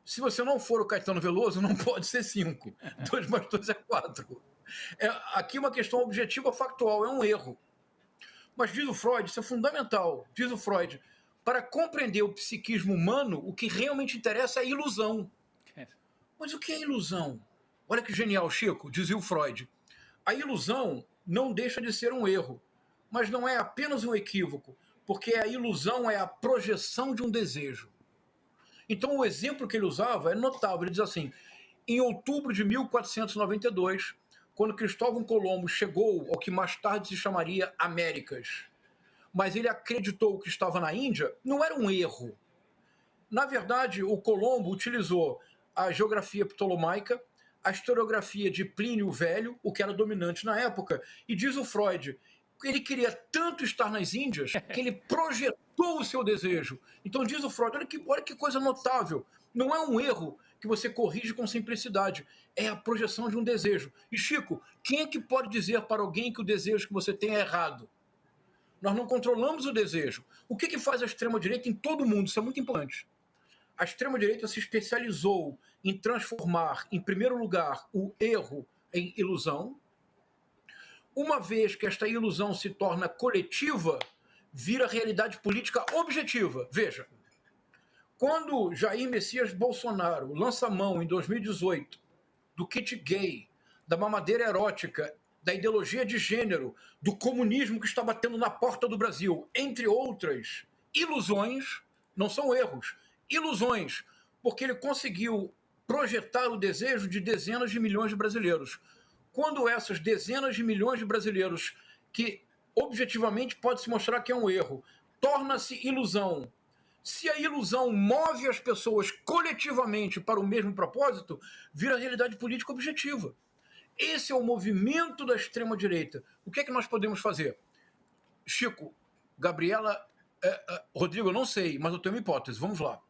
Se você não for o Caetano Veloso, não pode ser 5. 2 mais 2 é 4. Aqui uma questão objetiva factual, é um erro. Mas diz o Freud, isso é fundamental, diz o Freud, para compreender o psiquismo humano, o que realmente interessa é a ilusão. Mas o que é ilusão? Olha que genial, Chico, dizia o Freud. A ilusão não deixa de ser um erro, mas não é apenas um equívoco, porque a ilusão é a projeção de um desejo. Então o exemplo que ele usava é notável, ele diz assim, em outubro de 1492, quando Cristóvão Colombo chegou ao que mais tarde se chamaria Américas, mas ele acreditou que estava na Índia, não era um erro. Na verdade, o Colombo utilizou a geografia ptolomaica, a historiografia de Plínio o Velho, o que era dominante na época, e diz o Freud, ele queria tanto estar nas Índias que ele projetou o seu desejo. Então diz o Freud, olha que coisa notável, não é um erro que você corrige com simplicidade, é a projeção de um desejo. E Chico, quem é que pode dizer para alguém que o desejo que você tem é errado? Nós não controlamos o desejo. O que faz a extrema-direita em todo o mundo? Isso é muito importante. A extrema-direita se especializou em transformar, em primeiro lugar, o erro em ilusão. Uma vez que esta ilusão se torna coletiva, vira realidade política objetiva. Veja, quando Jair Messias Bolsonaro lança a mão em 2018 do kit gay, da mamadeira erótica, da ideologia de gênero, do comunismo que está batendo na porta do Brasil, entre outras ilusões, não são erros, ilusões, porque ele conseguiu projetar o desejo de dezenas de milhões de brasileiros. Quando essas dezenas de milhões de brasileiros, que objetivamente pode se mostrar que é um erro, torna-se ilusão. Se a ilusão move as pessoas coletivamente para o mesmo propósito, vira realidade política objetiva. Esse é o movimento da extrema-direita. O que é que nós podemos fazer? Chico, Gabriela, Rodrigo, eu não sei, mas eu tenho uma hipótese. Vamos lá.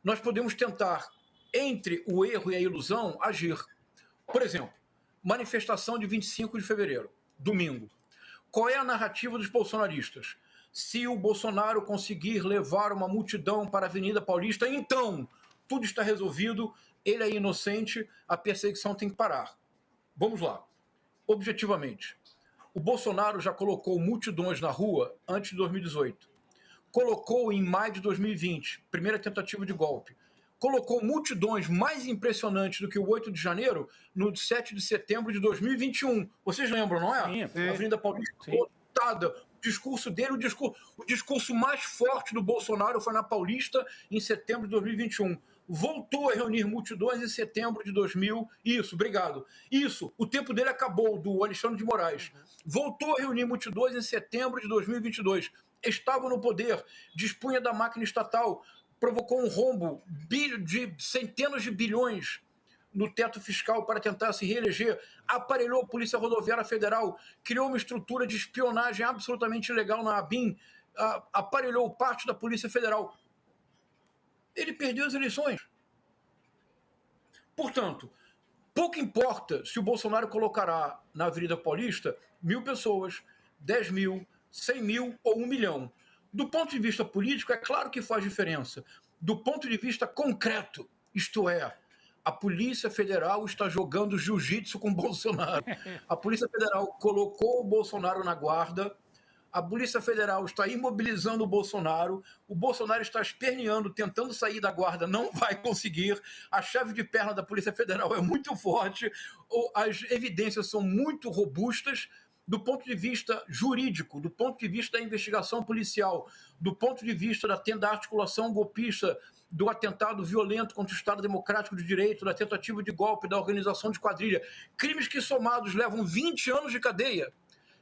Nós podemos tentar, entre o erro e a ilusão, agir. Por exemplo, manifestação de 25 de fevereiro, domingo. Qual é a narrativa dos bolsonaristas? Se o Bolsonaro conseguir levar uma multidão para a Avenida Paulista, então tudo está resolvido, ele é inocente, a perseguição tem que parar. Vamos lá. Objetivamente, o Bolsonaro já colocou multidões na rua antes de 2018. Colocou em maio de 2020, primeira tentativa de golpe. Colocou multidões mais impressionantes do que o 8 de janeiro no 7 de setembro de 2021. Vocês lembram, não é? Sim. A Avenida Paulista lotada. O discurso dele, o discurso mais forte do Bolsonaro foi na Paulista em setembro de 2021. Voltou a reunir multidões em setembro de 2000. Isso, obrigado. Isso, o tempo dele acabou, do Alexandre de Moraes. Voltou a reunir multidões em setembro de 2022. Estava no poder, dispunha da máquina estatal, provocou um rombo de centenas de bilhões no teto fiscal para tentar se reeleger, aparelhou a Polícia Rodoviária Federal, criou uma estrutura de espionagem absolutamente ilegal na ABIN, aparelhou parte da Polícia Federal. Ele perdeu as eleições. Portanto, pouco importa se o Bolsonaro colocará na Avenida Paulista 1.000 pessoas, 10 mil, 100 mil ou 1 milhão. Do ponto de vista político, é claro que faz diferença. Do ponto de vista concreto, isto é, a Polícia Federal está jogando jiu-jitsu com o Bolsonaro. A Polícia Federal colocou o Bolsonaro na guarda, A Polícia Federal está imobilizando o Bolsonaro está esperneando, tentando sair da guarda, não vai conseguir. A chave de perna da Polícia Federal é muito forte, as evidências são muito robustas do ponto de vista jurídico, do ponto de vista da investigação policial, do ponto de vista da articulação golpista, do atentado violento contra o Estado Democrático de Direito, da tentativa de golpe, da organização de quadrilha. Crimes que somados levam 20 anos de cadeia.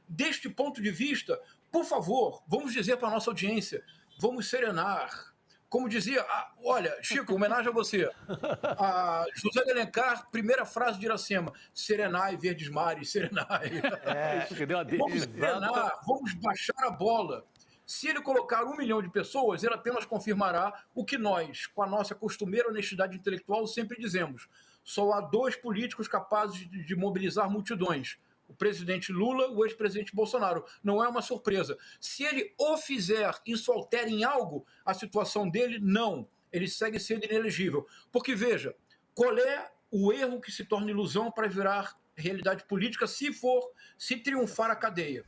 Deste ponto de vista, por favor, vamos dizer para a nossa audiência, vamos serenar. Como dizia, olha, Chico, homenagem a você. A José de Alencar, primeira frase de Iracema, serenai, verdes mares, serenai. Vamos serenar, vamos baixar a bola. Se ele colocar 1 milhão de pessoas, ele apenas confirmará o que nós, com a nossa costumeira honestidade intelectual, sempre dizemos. Só há 2 políticos capazes de mobilizar multidões. O presidente Lula, o ex-presidente Bolsonaro. Não é uma surpresa. Se ele o fizer, isso altera em algo a situação dele? Não. Ele segue sendo inelegível. Porque, veja, qual é o erro que se torna ilusão para virar realidade política se triunfar a cadeia?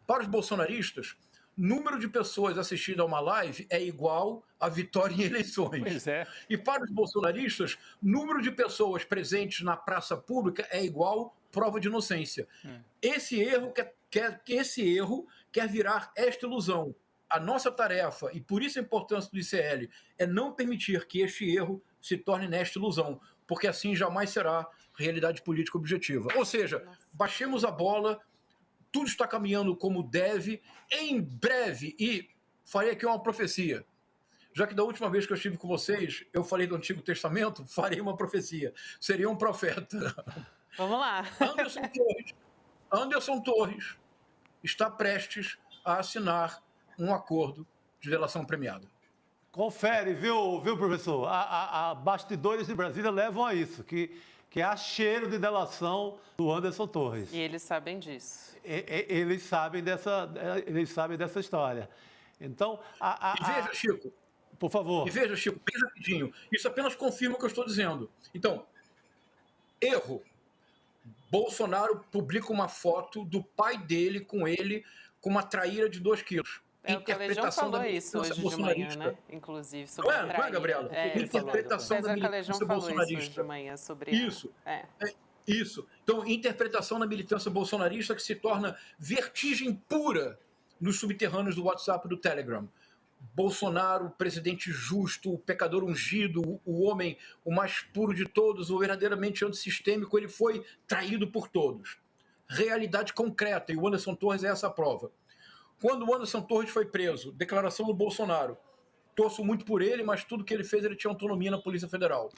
Para os bolsonaristas, número de pessoas assistindo a uma live é igual a vitória em eleições. Pois é. E para os bolsonaristas, número de pessoas presentes na praça pública é igual prova de inocência. Esse erro quer virar esta ilusão. A nossa tarefa, e por isso a importância do ICL, é não permitir que este erro se torne nesta ilusão, porque assim jamais será realidade política objetiva. Ou seja, baixemos a bola, tudo está caminhando como deve, em breve, e farei aqui uma profecia. Já que da última vez que eu estive com vocês, eu falei do Antigo Testamento, farei uma profecia. Seria um profeta. Vamos lá. Anderson Torres está prestes a assinar um acordo de delação premiada. Confere, viu, professor? A bastidores de Brasília levam a isso, que há cheiro de delação do Anderson Torres. E eles sabem disso. Eles sabem dessa história. Então, Veja, Chico. Por favor. E veja, Chico, bem rapidinho. Isso apenas confirma o que eu estou dizendo. Então, erro. Bolsonaro publica uma foto do pai dele com ele com uma traíra de 2 quilos. É o que a Legião falou isso hoje de manhã, né? Inclusive, sobre não é, Gabriela? Interpretação da militância bolsonarista. De manhã sobre isso. Isso. Então, interpretação da militância bolsonarista que se torna vertigem pura nos subterrâneos do WhatsApp e do Telegram. Bolsonaro, presidente justo, o pecador ungido, o homem o mais puro de todos, o verdadeiramente antissistêmico, ele foi traído por todos. Realidade concreta, e o Anderson Torres é essa prova. Quando o Anderson Torres foi preso, declaração do Bolsonaro, torço muito por ele, mas tudo que ele fez, ele tinha autonomia na Polícia Federal.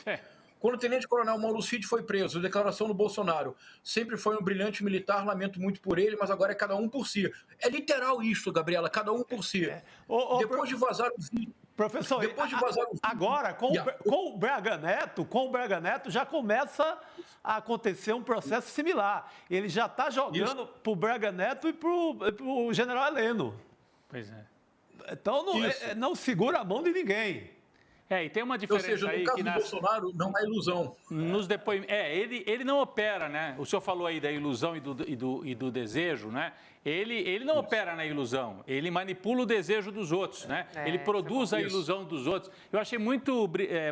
Quando o tenente-coronel Mauro Cid foi preso, declaração do Bolsonaro, sempre foi um brilhante militar, lamento muito por ele, mas agora é cada um por si. É literal isso, Gabriela, cada um por si. Depois de vazar o vídeo... Professor, agora, com o Braga Neto, já começa a acontecer um processo similar. Ele já está jogando para o Braga Neto e para o general Heleno. Pois é. Então, não segura a mão de ninguém. E tem uma diferença. Ou seja, no caso do Bolsonaro, não há ilusão. Nos depoimentos, ele não opera, né? O senhor falou aí da ilusão e do desejo, né? Ele não opera na ilusão, ele manipula o desejo dos outros, né? Ele produz a ilusão dos outros. Eu achei muito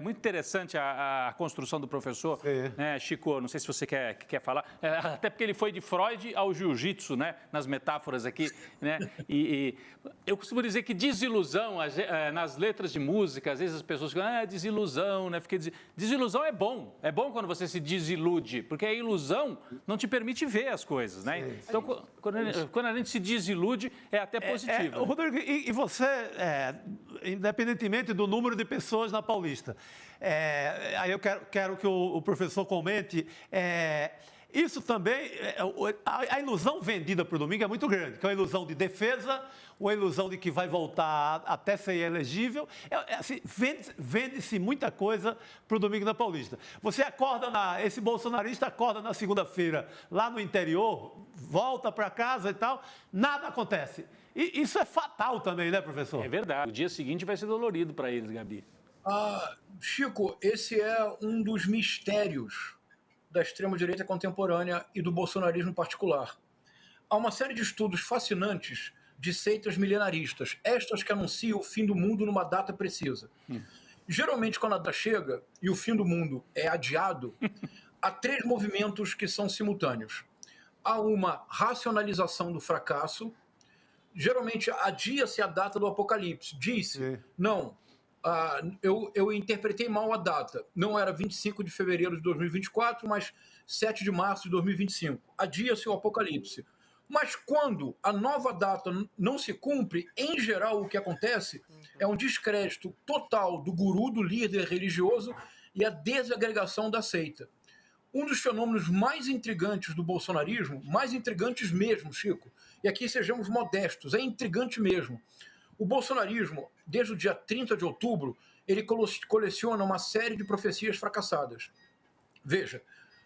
interessante a construção do professor, né, Chico, não sei se você quer falar, até porque ele foi de Freud ao jiu-jitsu, né? Nas metáforas aqui, né? E eu costumo dizer que desilusão, nas letras de música, às vezes as pessoas ficam, desilusão, né? Desilusão é bom quando você se desilude, porque a ilusão não te permite ver as coisas, né? Então, quando a gente se desilude, é até positivo. Rodrigo, e você, independentemente do número de pessoas na Paulista, aí eu quero que o professor comente, isso também, a ilusão vendida para o domingo é muito grande, que é uma ilusão de defesa, uma ilusão de que vai voltar até ser elegível. Assim, vende-se muita coisa para o domingo na Paulista. Você esse bolsonarista acorda na segunda-feira lá no interior, volta para casa e tal, nada acontece. E isso é fatal também, né, professor? É verdade. O dia seguinte vai ser dolorido para eles, Gabi. Chico, esse é um dos mistérios da extrema-direita contemporânea e do bolsonarismo em particular. Há uma série de estudos fascinantes de seitas milenaristas, estas que anunciam o fim do mundo numa data precisa. Geralmente, quando a data chega e o fim do mundo é adiado, há 3 movimentos que são simultâneos. Há uma racionalização do fracasso, geralmente adia-se a data do apocalipse. Diz-se, não, eu interpretei mal a data. Não era 25 de fevereiro de 2024, mas 7 de março de 2025. Adia-se o apocalipse. Mas quando a nova data não se cumpre, em geral o que acontece é um descrédito total do guru, do líder religioso e a desagregação da seita. Um dos fenômenos mais intrigantes do bolsonarismo, mais intrigantes mesmo, Chico, e aqui sejamos modestos, é intrigante mesmo. O bolsonarismo, desde o dia 30 de outubro, ele coleciona uma série de profecias fracassadas. Veja,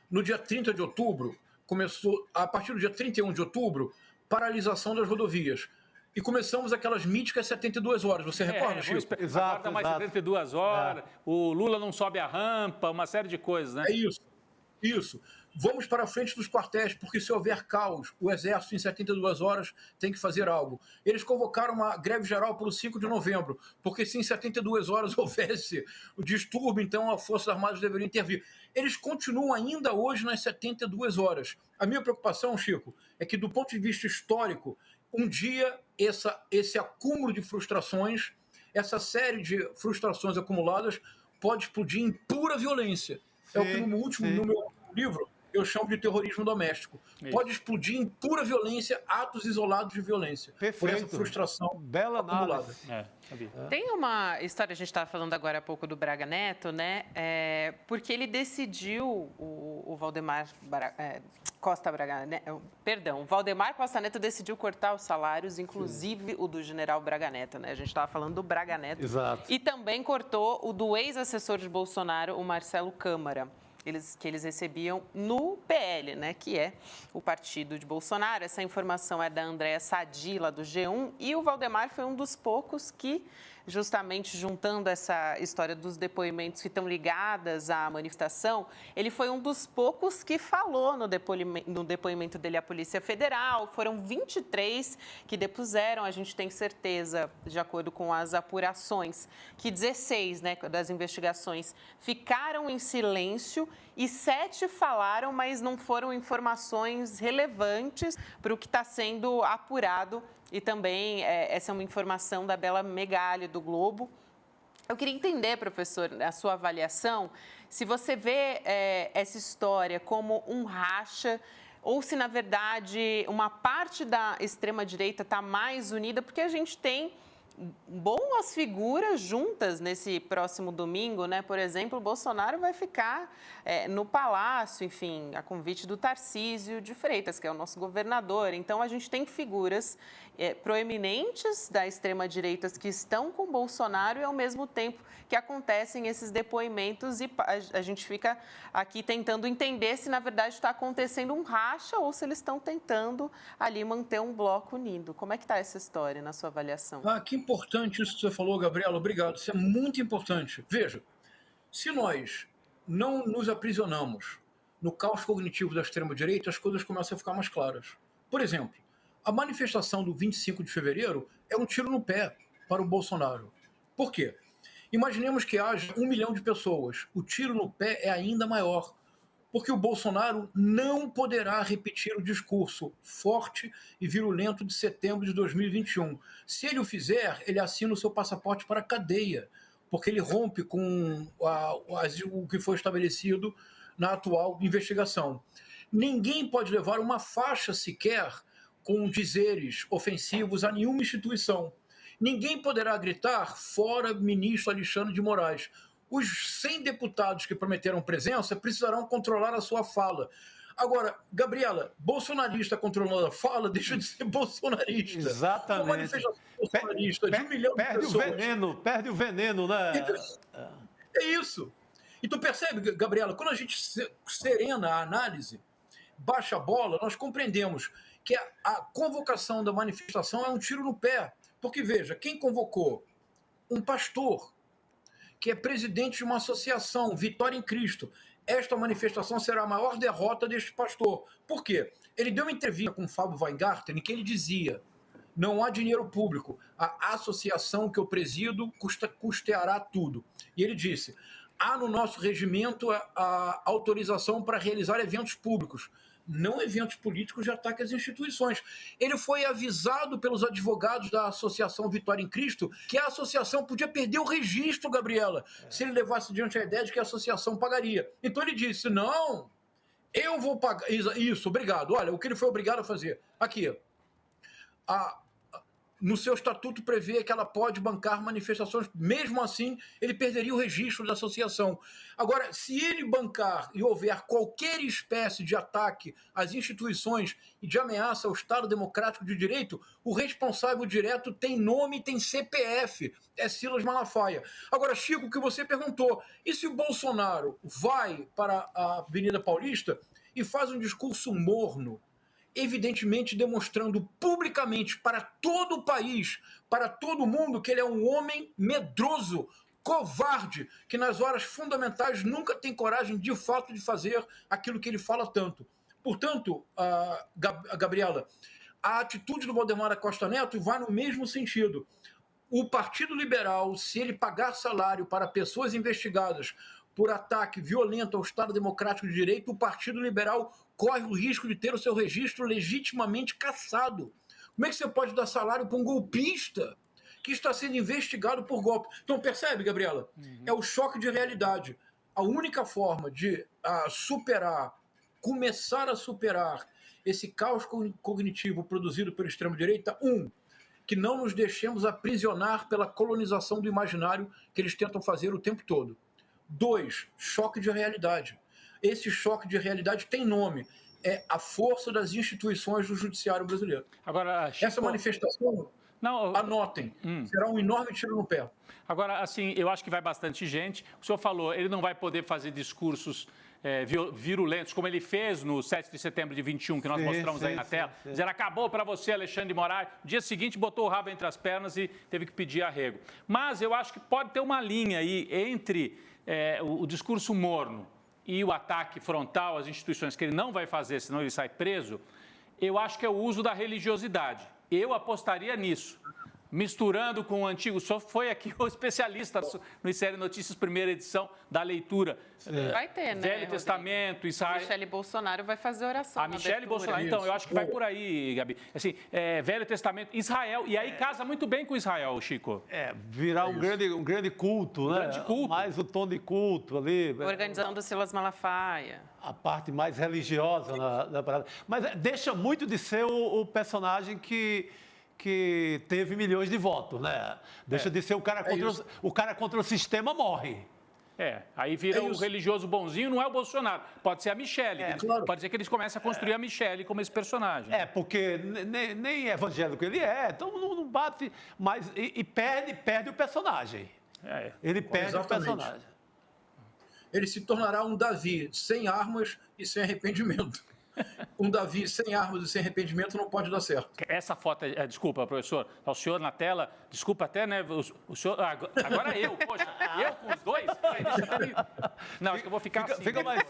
no dia 30 de outubro, começou, a partir do dia 31 de outubro, paralisação das rodovias. E começamos aquelas míticas 72 horas. Você recorda, Chico? Aguarda mais 72 horas, o Lula não sobe a rampa, uma série de coisas, né? É isso. Isso. Vamos para a frente dos quartéis, porque se houver caos, o Exército, em 72 horas, tem que fazer algo. Eles convocaram uma greve geral para o 5 de novembro, porque se em 72 horas houvesse o distúrbio, então as Forças Armadas deveriam intervir. Eles continuam ainda hoje nas 72 horas. A minha preocupação, Chico, é que, do ponto de vista histórico, um dia esse acúmulo de frustrações, essa série de frustrações acumuladas, pode explodir em pura violência. É o que no meu livro eu chamo de terrorismo doméstico. Isso. Pode explodir em pura violência, atos isolados de violência. Perfeito. Por essa frustração acumulada. Tem uma história, a gente estava falando agora há pouco do Braga Neto, né? Porque ele decidiu, o Valdemar Costa Braga Neto, perdão, o Valdemar Costa Neto decidiu cortar os salários, inclusive o do general Braga Neto, né? A gente estava falando do Braga Neto. Exato. E também cortou o do ex-assessor de Bolsonaro, o Marcelo Câmara. Que eles recebiam no PL, né, que é o partido de Bolsonaro. Essa informação é da Andréa Sadi, lá do G1, e o Valdemar foi um dos poucos que, justamente juntando essa história dos depoimentos que estão ligadas à manifestação, ele foi um dos poucos que falou no depoimento dele à Polícia Federal. Foram 23 que depuseram, a gente tem certeza, de acordo com as apurações, que 16, né, das investigações ficaram em silêncio e 7 falaram, mas não foram informações relevantes para o que está sendo apurado. E também, essa é uma informação da Bela Megali, do Globo. Eu queria entender, professor, a sua avaliação, se você vê essa história como um racha ou se, na verdade, uma parte da extrema-direita está mais unida, porque a gente tem boas figuras juntas nesse próximo domingo, né? Por exemplo, o Bolsonaro vai ficar no Palácio, enfim, a convite do Tarcísio de Freitas, que é o nosso governador. Então, a gente tem figuras proeminentes da extrema-direita que estão com o Bolsonaro e, ao mesmo tempo, que acontecem esses depoimentos e a gente fica aqui tentando entender se, na verdade, está acontecendo um racha ou se eles estão tentando ali manter um bloco unido. Como é que está essa história, na sua avaliação? Que importante isso que você falou, Gabriela. Obrigado. Isso é muito importante. Veja, se nós não nos aprisionamos no caos cognitivo da extrema-direita, as coisas começam a ficar mais claras. Por exemplo, a manifestação do 25 de fevereiro é um tiro no pé para o Bolsonaro. Por quê? Imaginemos que haja 1 milhão de pessoas. O tiro no pé é ainda maior, porque o Bolsonaro não poderá repetir o discurso forte e virulento de setembro de 2021. Se ele o fizer, ele assina o seu passaporte para a cadeia, porque ele rompe com o que foi estabelecido na atual investigação. Ninguém pode levar uma faixa sequer com dizeres ofensivos a nenhuma instituição. Ninguém poderá gritar fora ministro Alexandre de Moraes. Os 100 deputados que prometeram presença precisarão controlar a sua fala. Agora, Gabriela, bolsonarista controlando a fala deixa de ser bolsonarista. Exatamente. Uma manifestação bolsonarista de 1 milhão de pessoas. Perde o veneno, né? É isso. E tu percebe, Gabriela, quando a gente serena a análise, baixa a bola, nós compreendemos que a convocação da manifestação é um tiro no pé. Porque, veja, quem convocou? Um pastor, que é presidente de uma associação, Vitória em Cristo. Esta manifestação será a maior derrota deste pastor. Por quê? Ele deu uma entrevista com o Fábio Weingarten em que ele dizia não há dinheiro público. A associação que eu presido custeará tudo. E ele disse, há no nosso regimento a autorização para realizar eventos públicos, não eventos políticos de ataque às instituições. Ele foi avisado pelos advogados da Associação Vitória em Cristo que a associação podia perder o registro, Gabriela, se ele levasse diante a ideia de que a associação pagaria. Então ele disse, não, eu vou pagar. Isso, obrigado. Olha, o que ele foi obrigado a fazer. Aqui, no seu estatuto prevê que ela pode bancar manifestações, mesmo assim ele perderia o registro da associação. Agora, se ele bancar e houver qualquer espécie de ataque às instituições e de ameaça ao Estado Democrático de Direito, o responsável direto tem nome e tem CPF, é Silas Malafaia. Agora, Chico, o que você perguntou, e se o Bolsonaro vai para a Avenida Paulista e faz um discurso morno, evidentemente demonstrando publicamente para todo o país, para todo mundo, que ele é um homem medroso, covarde, que nas horas fundamentais nunca tem coragem de fato de fazer aquilo que ele fala tanto. Portanto, Gabriela, a atitude do Valdemar da Costa Neto vai no mesmo sentido. O Partido Liberal, se ele pagar salário para pessoas investigadas por ataque violento ao Estado Democrático de Direito, o Partido Liberal corre o risco de ter o seu registro legitimamente cassado. Como é que você pode dar salário para um golpista que está sendo investigado por golpe? Então, percebe, Gabriela? É o choque de realidade. A única forma de começar a superar esse caos cognitivo produzido pela extrema-direita, que não nos deixemos aprisionar pela colonização do imaginário que eles tentam fazer o tempo todo. 2, choque de realidade. Esse choque de realidade tem nome. É a força das instituições do judiciário brasileiro. Agora, Chico, essa manifestação, anotem, será um enorme tiro no pé. Agora, assim, eu acho que vai bastante gente. O senhor falou, ele não vai poder fazer discursos virulentos, como ele fez no 7 de setembro de 21, que nós mostramos aí na tela. Dizer, acabou para você, Alexandre de Moraes. No dia seguinte, botou o rabo entre as pernas e teve que pedir arrego. Mas eu acho que pode ter uma linha aí entre o discurso morno e o ataque frontal às instituições, que ele não vai fazer, senão ele sai preso. Eu acho que é o uso da religiosidade. Eu apostaria nisso. Misturando com o antigo, só foi aqui o especialista no ICL Notícias, primeira edição da leitura. Vai ter, né, Velho Rodrigo? Testamento, Israel. A Michele Bolsonaro vai fazer oração. A Michele Bolsonaro, então, eu acho que vai por aí, Gabi. Assim, Velho Testamento, Israel, e aí casa muito bem com Israel, Chico. Virar um grande culto, né? Grande culto. Mais o tom de culto ali. Organizando Silas Malafaia. A parte mais religiosa da parada. Mas deixa muito de ser o personagem que teve milhões de votos, né? Deixa de ser o cara contra o sistema morre. Aí vira o religioso bonzinho, não é o Bolsonaro. Pode ser a Michele. Claro. Pode ser que eles comecem a construir a Michele como esse personagem. Porque nem evangélico ele é, então não bate, mas e perde o personagem. Ele perde o personagem. Ele se tornará um Davi sem armas e sem arrependimento. Um Davi sem armas e sem arrependimento não pode dar certo. Essa foto, desculpa, professor, o senhor na tela, desculpa até, né, o senhor, agora eu, poxa, eu com os dois? Não, acho que eu vou ficar assim. Fica mais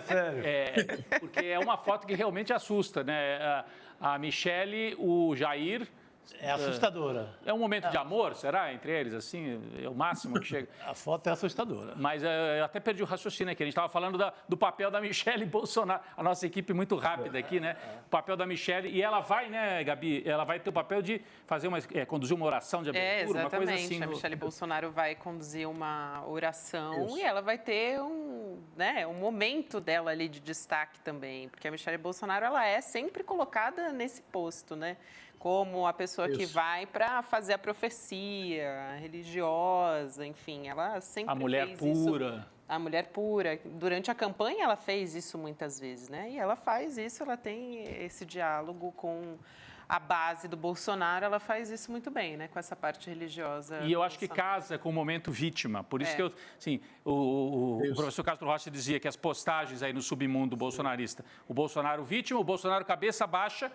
sério. Porque é uma foto que realmente assusta, né, a Michele, o Jair... É assustadora. É um momento de amor, será, entre eles, assim? É o máximo que chega. A foto é assustadora. Mas eu até perdi o raciocínio aqui. A gente estava falando do papel da Michele Bolsonaro. A nossa equipe muito rápida aqui, né? O papel da Michele. E ela vai, né, Gabi? Ela vai ter o papel de fazer conduzir uma oração de abertura, uma coisa assim. A Michele Bolsonaro vai conduzir uma oração e ela vai ter um momento dela ali de destaque também. Porque a Michele Bolsonaro, ela é sempre colocada nesse posto, né? Como a pessoa que vai para fazer a profecia religiosa, enfim, ela sempre fez isso. A mulher pura. A mulher pura. Durante a campanha ela fez isso muitas vezes, né? E ela faz isso, ela tem esse diálogo com a base do Bolsonaro, ela faz isso muito bem, né? Com essa parte religiosa. E eu acho que casa com o momento vítima. Por isso que o professor Castro Rocha dizia que as postagens aí no submundo bolsonarista, o Bolsonaro vítima, o Bolsonaro cabeça baixa.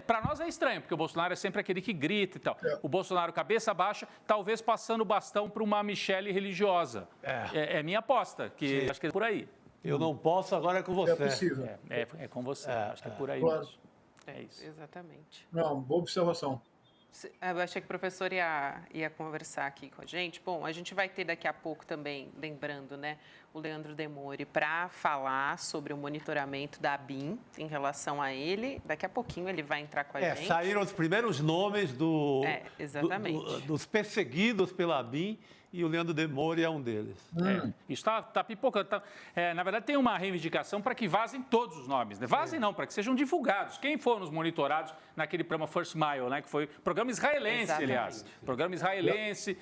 Para nós é estranho, porque o Bolsonaro é sempre aquele que grita e tal. O Bolsonaro cabeça baixa, talvez passando o bastão para uma Michele religiosa. É minha aposta, que acho que é por aí. Eu não posso, agora é com você. É possível. É com você, acho que é por aí Claro. mesmo. É isso. Exatamente. Não, boa observação. Eu achei que o professor ia conversar aqui com a gente. Bom, a gente vai ter daqui a pouco também, lembrando, né, o Leandro Demore para falar sobre o monitoramento da ABIN em relação a ele. Daqui a pouquinho ele vai entrar com a gente. Saíram os primeiros nomes exatamente. dos perseguidos pela ABIN e o Leandro Demore é um deles. Isso está pipocando. Na verdade, tem uma reivindicação para que vazem todos os nomes. Né? Vazem não, para que sejam divulgados. Quem foram os monitorados naquele programa First Mile, né? Que foi programa israelense, Exatamente. Aliás. Programa israelense,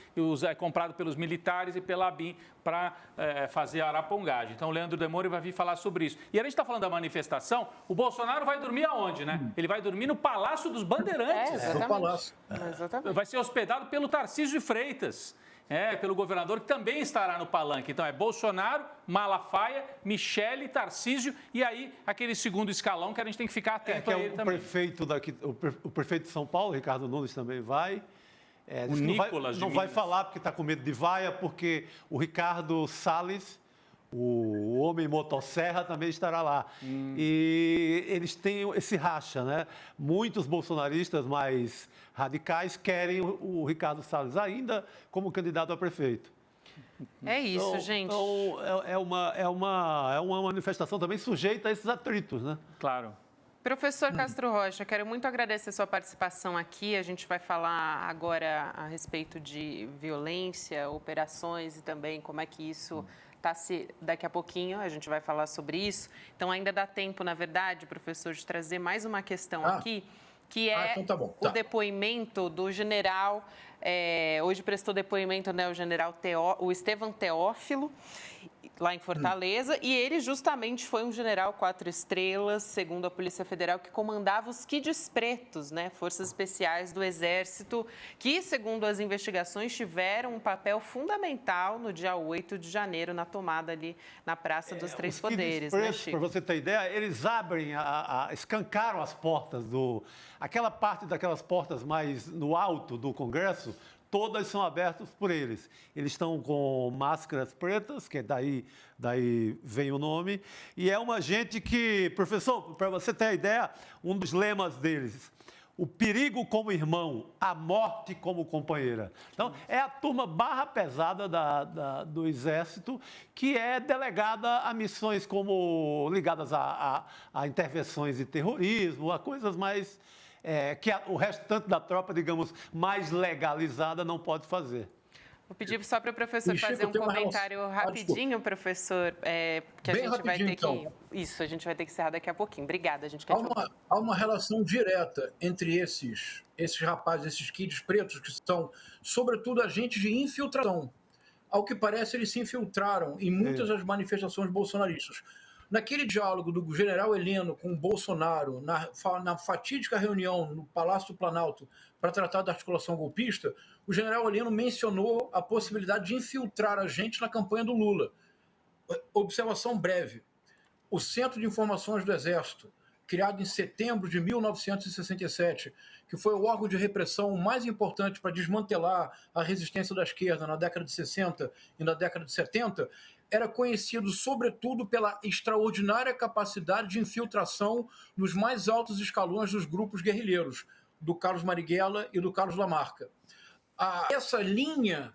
comprado pelos militares e pela ABIN para fazer a arapongagem. Então, o Leandro Demore vai vir falar sobre isso. E a gente está falando da manifestação, o Bolsonaro vai dormir aonde, né? Ele vai dormir no Palácio dos Bandeirantes. Exatamente. No Palácio. Exatamente. Vai ser hospedado pelo Tarcísio de Freitas. Pelo governador, que também estará no palanque. Então, é Bolsonaro, Malafaia, Michele, Tarcísio e aí aquele segundo escalão que a gente tem que ficar atento a ele também. O prefeito de São Paulo, Ricardo Nunes, também vai. O Nicolas não vai falar porque está com medo de vaia, porque o Ricardo Salles, o homem motosserra, também estará lá. E eles têm esse racha, né? Muitos bolsonaristas mais radicais querem o Ricardo Salles ainda como candidato a prefeito. É isso, gente. Então, é uma manifestação também sujeita a esses atritos, né? Claro. Professor Castro Rocha, quero muito agradecer sua participação aqui. A gente vai falar agora a respeito de violência, operações e também como é que isso está se... Daqui a pouquinho a gente vai falar sobre isso. Então, ainda dá tempo, na verdade, professor, de trazer mais uma questão aqui, que é então tá bom. o depoimento do general... hoje prestou depoimento, né, o general o Estevão Teófilo, lá em Fortaleza, e ele justamente foi um general 4 estrelas, segundo a Polícia Federal, que comandava os Kids Pretos, né, forças especiais do Exército, que, segundo as investigações, tiveram um papel fundamental no dia 8 de janeiro, na tomada ali na Praça dos Três Poderes, né, Chico? Para você ter ideia, eles abrem, escancaram as portas aquela parte daquelas portas mais no alto do Congresso, todas são abertas por eles. Eles estão com máscaras pretas, que daí vem o nome, e é uma gente que, professor, para você ter ideia, um dos lemas deles, o perigo como irmão, a morte como companheira. Então, é a turma barra pesada do Exército que é delegada a missões como ligadas a intervenções de terrorismo, a coisas mais... que o restante da tropa, digamos, mais legalizada não pode fazer. Vou pedir só para o professor fazer um comentário rapidinho, professor, que a gente vai ter que... Isso, a gente vai ter que encerrar daqui a pouquinho. Obrigada, a gente quer há uma relação direta entre esses rapazes, esses kids pretos, que são, sobretudo, agentes de infiltração. Ao que parece, eles se infiltraram em muitas das manifestações bolsonaristas. Naquele diálogo do general Heleno com o Bolsonaro, na fatídica reunião no Palácio do Planalto para tratar da articulação golpista, o general Heleno mencionou a possibilidade de infiltrar a gente na campanha do Lula. Observação breve. O Centro de Informações do Exército, criado em setembro de 1967, que foi o órgão de repressão mais importante para desmantelar a resistência da esquerda na década de 60 e na década de 70, era conhecido, sobretudo, pela extraordinária capacidade de infiltração nos mais altos escalões dos grupos guerrilheiros, do Carlos Marighella e do Carlos Lamarca. Essa linha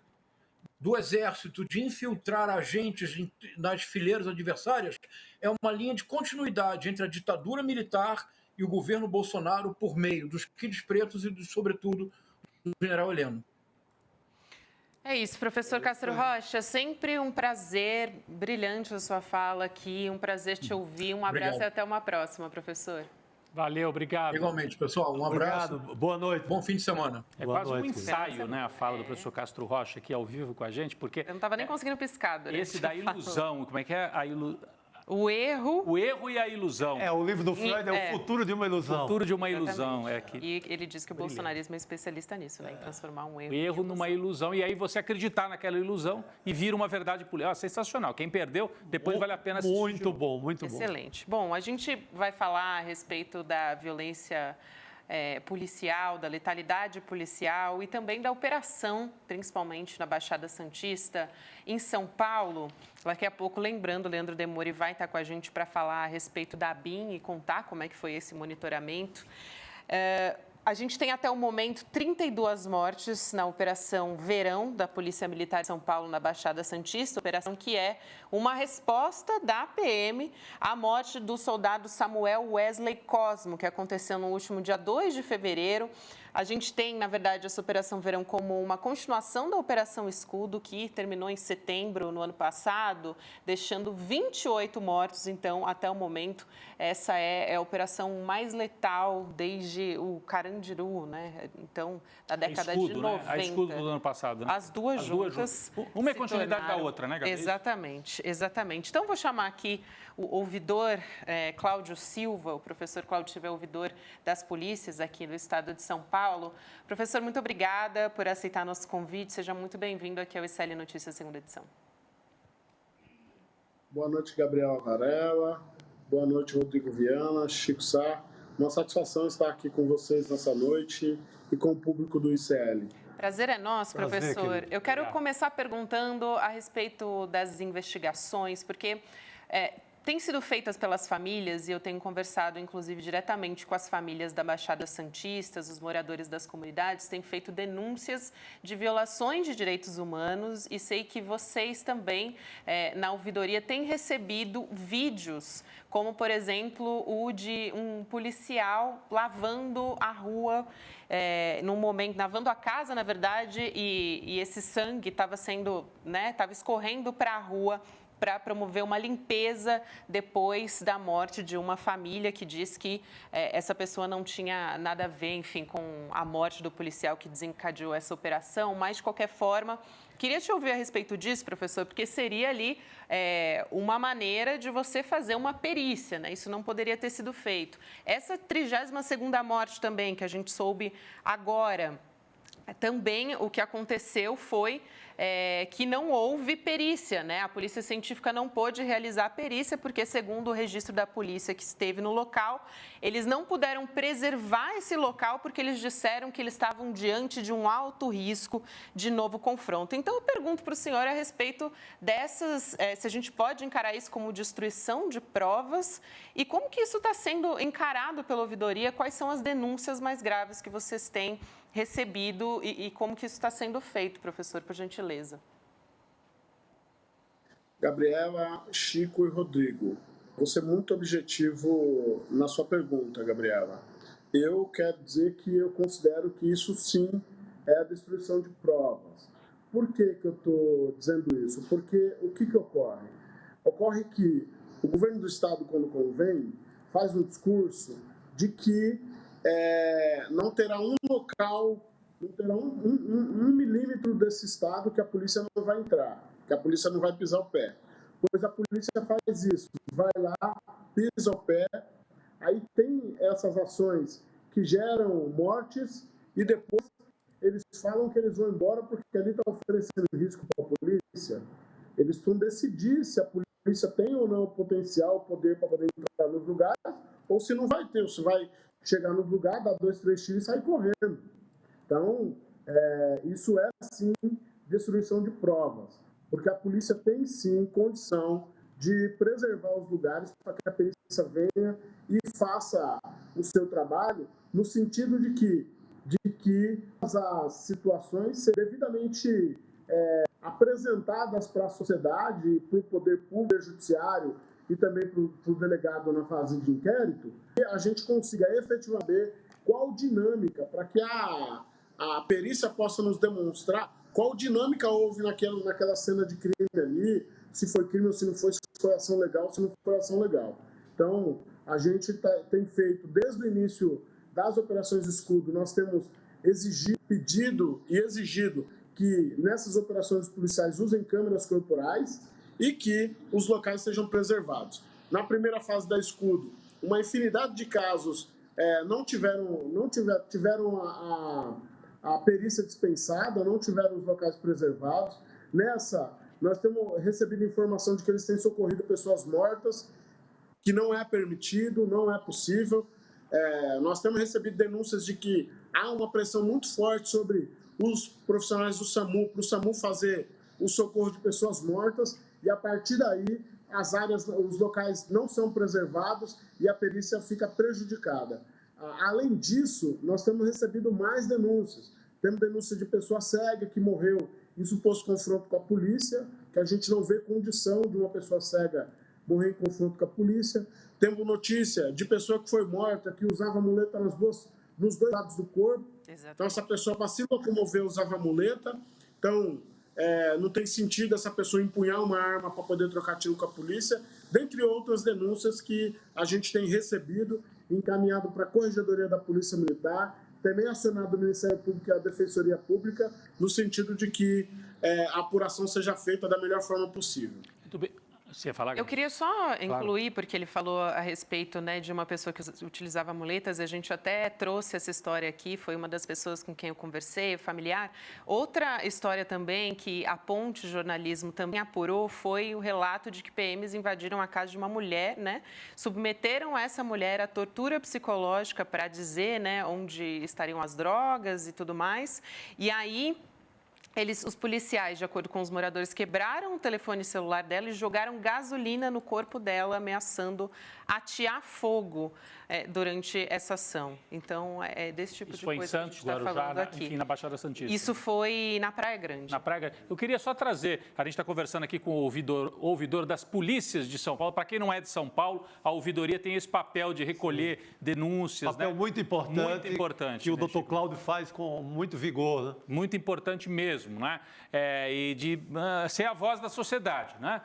do Exército de infiltrar agentes nas fileiras adversárias é uma linha de continuidade entre a ditadura militar e o governo Bolsonaro por meio dos kids pretos e, sobretudo, do general Heleno. É isso, professor Castro Rocha, sempre um prazer, brilhante a sua fala aqui, um prazer te ouvir, um abraço e até uma próxima, professor. Valeu, obrigado. Igualmente, pessoal, um abraço. Obrigado, boa noite. Bom fim de semana. É quase um ensaio, né, a fala do professor Castro Rocha aqui ao vivo com a gente, porque... Eu não estava nem conseguindo piscar durante esse da ilusão, como é que é? O erro e a ilusão. O livro do Freud é o futuro de uma ilusão. O futuro de uma ilusão. E ele diz que o bolsonarismo é especialista nisso, né? Em transformar um erro numa ilusão. E aí você acreditar naquela ilusão e vira uma verdade política. Sensacional. Quem perdeu, depois vale a pena assistir. Muito bom, muito bom. Excelente. Bom, a gente vai falar a respeito da violência policial, da letalidade policial e também da operação, principalmente na Baixada Santista, em São Paulo. Daqui a pouco, lembrando, Leandro Demori vai estar com a gente para falar a respeito da ABIN e contar como é que foi esse monitoramento. A gente tem até o momento 32 mortes na Operação Verão da Polícia Militar de São Paulo na Baixada Santista, operação que é uma resposta da PM à morte do soldado Samuel Wesley Cosmo, que aconteceu no último dia 2 de fevereiro. A gente tem, na verdade, essa Operação Verão como uma continuação da Operação Escudo, que terminou em setembro no ano passado, deixando 28 mortos. Então, até o momento, essa é a operação mais letal desde o Carandiru, né? Então, da década de 90. Né? A Escudo do ano passado. Né? As duas juntas. Uma é continuidade da outra, né, Gabriel? Exatamente, exatamente. Então, vou chamar aqui o ouvidor Cláudio Silva, o professor Cláudio Silva é ouvidor das polícias aqui no estado de São Paulo. Professor, muito obrigada por aceitar nosso convite. Seja muito bem-vindo aqui ao ICL Notícias, segunda edição. Boa noite, Gabriel Varela. Boa noite, Rodrigo Viana, Chico Sá. Uma satisfação estar aqui com vocês nessa noite e com o público do ICL. Prazer é nosso, professor. Eu quero começar perguntando a respeito das investigações, porque têm sido feitas pelas famílias, e eu tenho conversado, inclusive, diretamente com as famílias da Baixada Santista, os moradores das comunidades, têm feito denúncias de violações de direitos humanos, e sei que vocês também, na ouvidoria, têm recebido vídeos, como, por exemplo, o de um policial lavando a rua, num momento, lavando a casa, na verdade, e esse sangue estava escorrendo para a rua, para promover uma limpeza depois da morte de uma família que diz que essa pessoa não tinha nada a ver, enfim, com a morte do policial que desencadeou essa operação. Mas, de qualquer forma, queria te ouvir a respeito disso, professor, porque seria ali uma maneira de você fazer uma perícia, né? Isso não poderia ter sido feito. Essa 32ª morte também, que a gente soube agora, também o que aconteceu foi que não houve perícia, né? A polícia científica não pôde realizar a perícia porque, segundo o registro da polícia que esteve no local, eles não puderam preservar esse local porque eles disseram que eles estavam diante de um alto risco de novo confronto. Então, eu pergunto para o senhor a respeito dessas, se a gente pode encarar isso como destruição de provas e como que isso está sendo encarado pela ouvidoria, quais são as denúncias mais graves que vocês têm recebido e como que isso está sendo feito, professor, por gentileza. Gabriela, Chico e Rodrigo, você é muito objetivo na sua pergunta, Gabriela. Eu quero dizer que eu considero que isso sim é a destruição de provas. Por que eu estou dizendo isso? Porque o que ocorre? Ocorre que o governo do estado, quando convém, faz um discurso de que não terá um local, não terá um milímetro desse estado que a polícia não vai entrar, que a polícia não vai pisar o pé. Pois a polícia faz isso, vai lá, pisa o pé, aí tem essas ações que geram mortes e depois eles falam que eles vão embora porque ali está oferecendo risco para a polícia. Eles precisam decidir se a polícia tem ou não o potencial, o poder para poder entrar nos lugares, ou se não vai ter, ou se vai chegar no lugar, dar 2, 3 tiros e sair correndo. Então, isso é, sim, destruição de provas, porque a polícia tem, sim, condição de preservar os lugares para que a perícia venha e faça o seu trabalho no sentido de que as situações sejam devidamente apresentadas para a sociedade, para o poder público, judiciário e também para o delegado na fase de inquérito, e a gente consiga efetivamente ver qual dinâmica, para que a perícia possa nos demonstrar qual dinâmica houve naquela cena de crime ali, se foi crime ou se não foi, se foi ação legal, se não foi ação legal. Então, a gente tem feito, desde o início das operações Escudo, nós temos pedido e exigido que nessas operações policiais usem câmeras corporais e que os locais sejam preservados. Na primeira fase da Escudo, uma infinidade de casos tiveram a perícia dispensada, não tiveram os locais preservados. Nessa, nós temos recebido informação de que eles têm socorrido pessoas mortas, que não é permitido, não é possível. Nós temos recebido denúncias de que há uma pressão muito forte sobre os profissionais do SAMU, para o SAMU fazer o socorro de pessoas mortas, e a partir daí os locais não são preservados e a perícia fica prejudicada. Além disso, nós temos recebido mais denúncias. Temos denúncia de pessoa cega que morreu em suposto confronto com a polícia, que a gente não vê condição de uma pessoa cega morrer em confronto com a polícia. Temos notícia de pessoa que foi morta, que usava muleta nos dois lados do corpo. Exatamente. Então, essa pessoa, para se locomover, usava muleta. Então, não tem sentido essa pessoa empunhar uma arma para poder trocar tiro com a polícia, dentre outras denúncias que a gente tem recebido, encaminhado para a Corregedoria da Polícia Militar, também acionado o Ministério Público e a Defensoria Pública, no sentido de que a apuração seja feita da melhor forma possível. Muito bem. Você ia falar, eu queria só incluir, porque ele falou a respeito, né, de uma pessoa que utilizava muletas, a gente até trouxe essa história aqui, foi uma das pessoas com quem eu conversei, familiar. Outra história também que a Ponte Jornalismo também apurou foi o relato de que PMs invadiram a casa de uma mulher, né, submeteram essa mulher à tortura psicológica para dizer, né, onde estariam as drogas e tudo mais, e aí os policiais, de acordo com os moradores, quebraram o telefone celular dela e jogaram gasolina no corpo dela, ameaçando atear fogo durante essa ação. Então, é desse tipo de coisa Santos, que a gente está falando aqui. Enfim, na Baixada Santista. Isso foi na Praia Grande. Na Praia Grande. Eu queria só trazer, a gente está conversando aqui com o ouvidor das polícias de São Paulo. Para quem não é de São Paulo, a ouvidoria tem esse papel de recolher denúncias. Papel muito importante. Que o doutor Cláudio faz com muito vigor. Né? Muito importante mesmo, né? E de ser a voz da sociedade, né?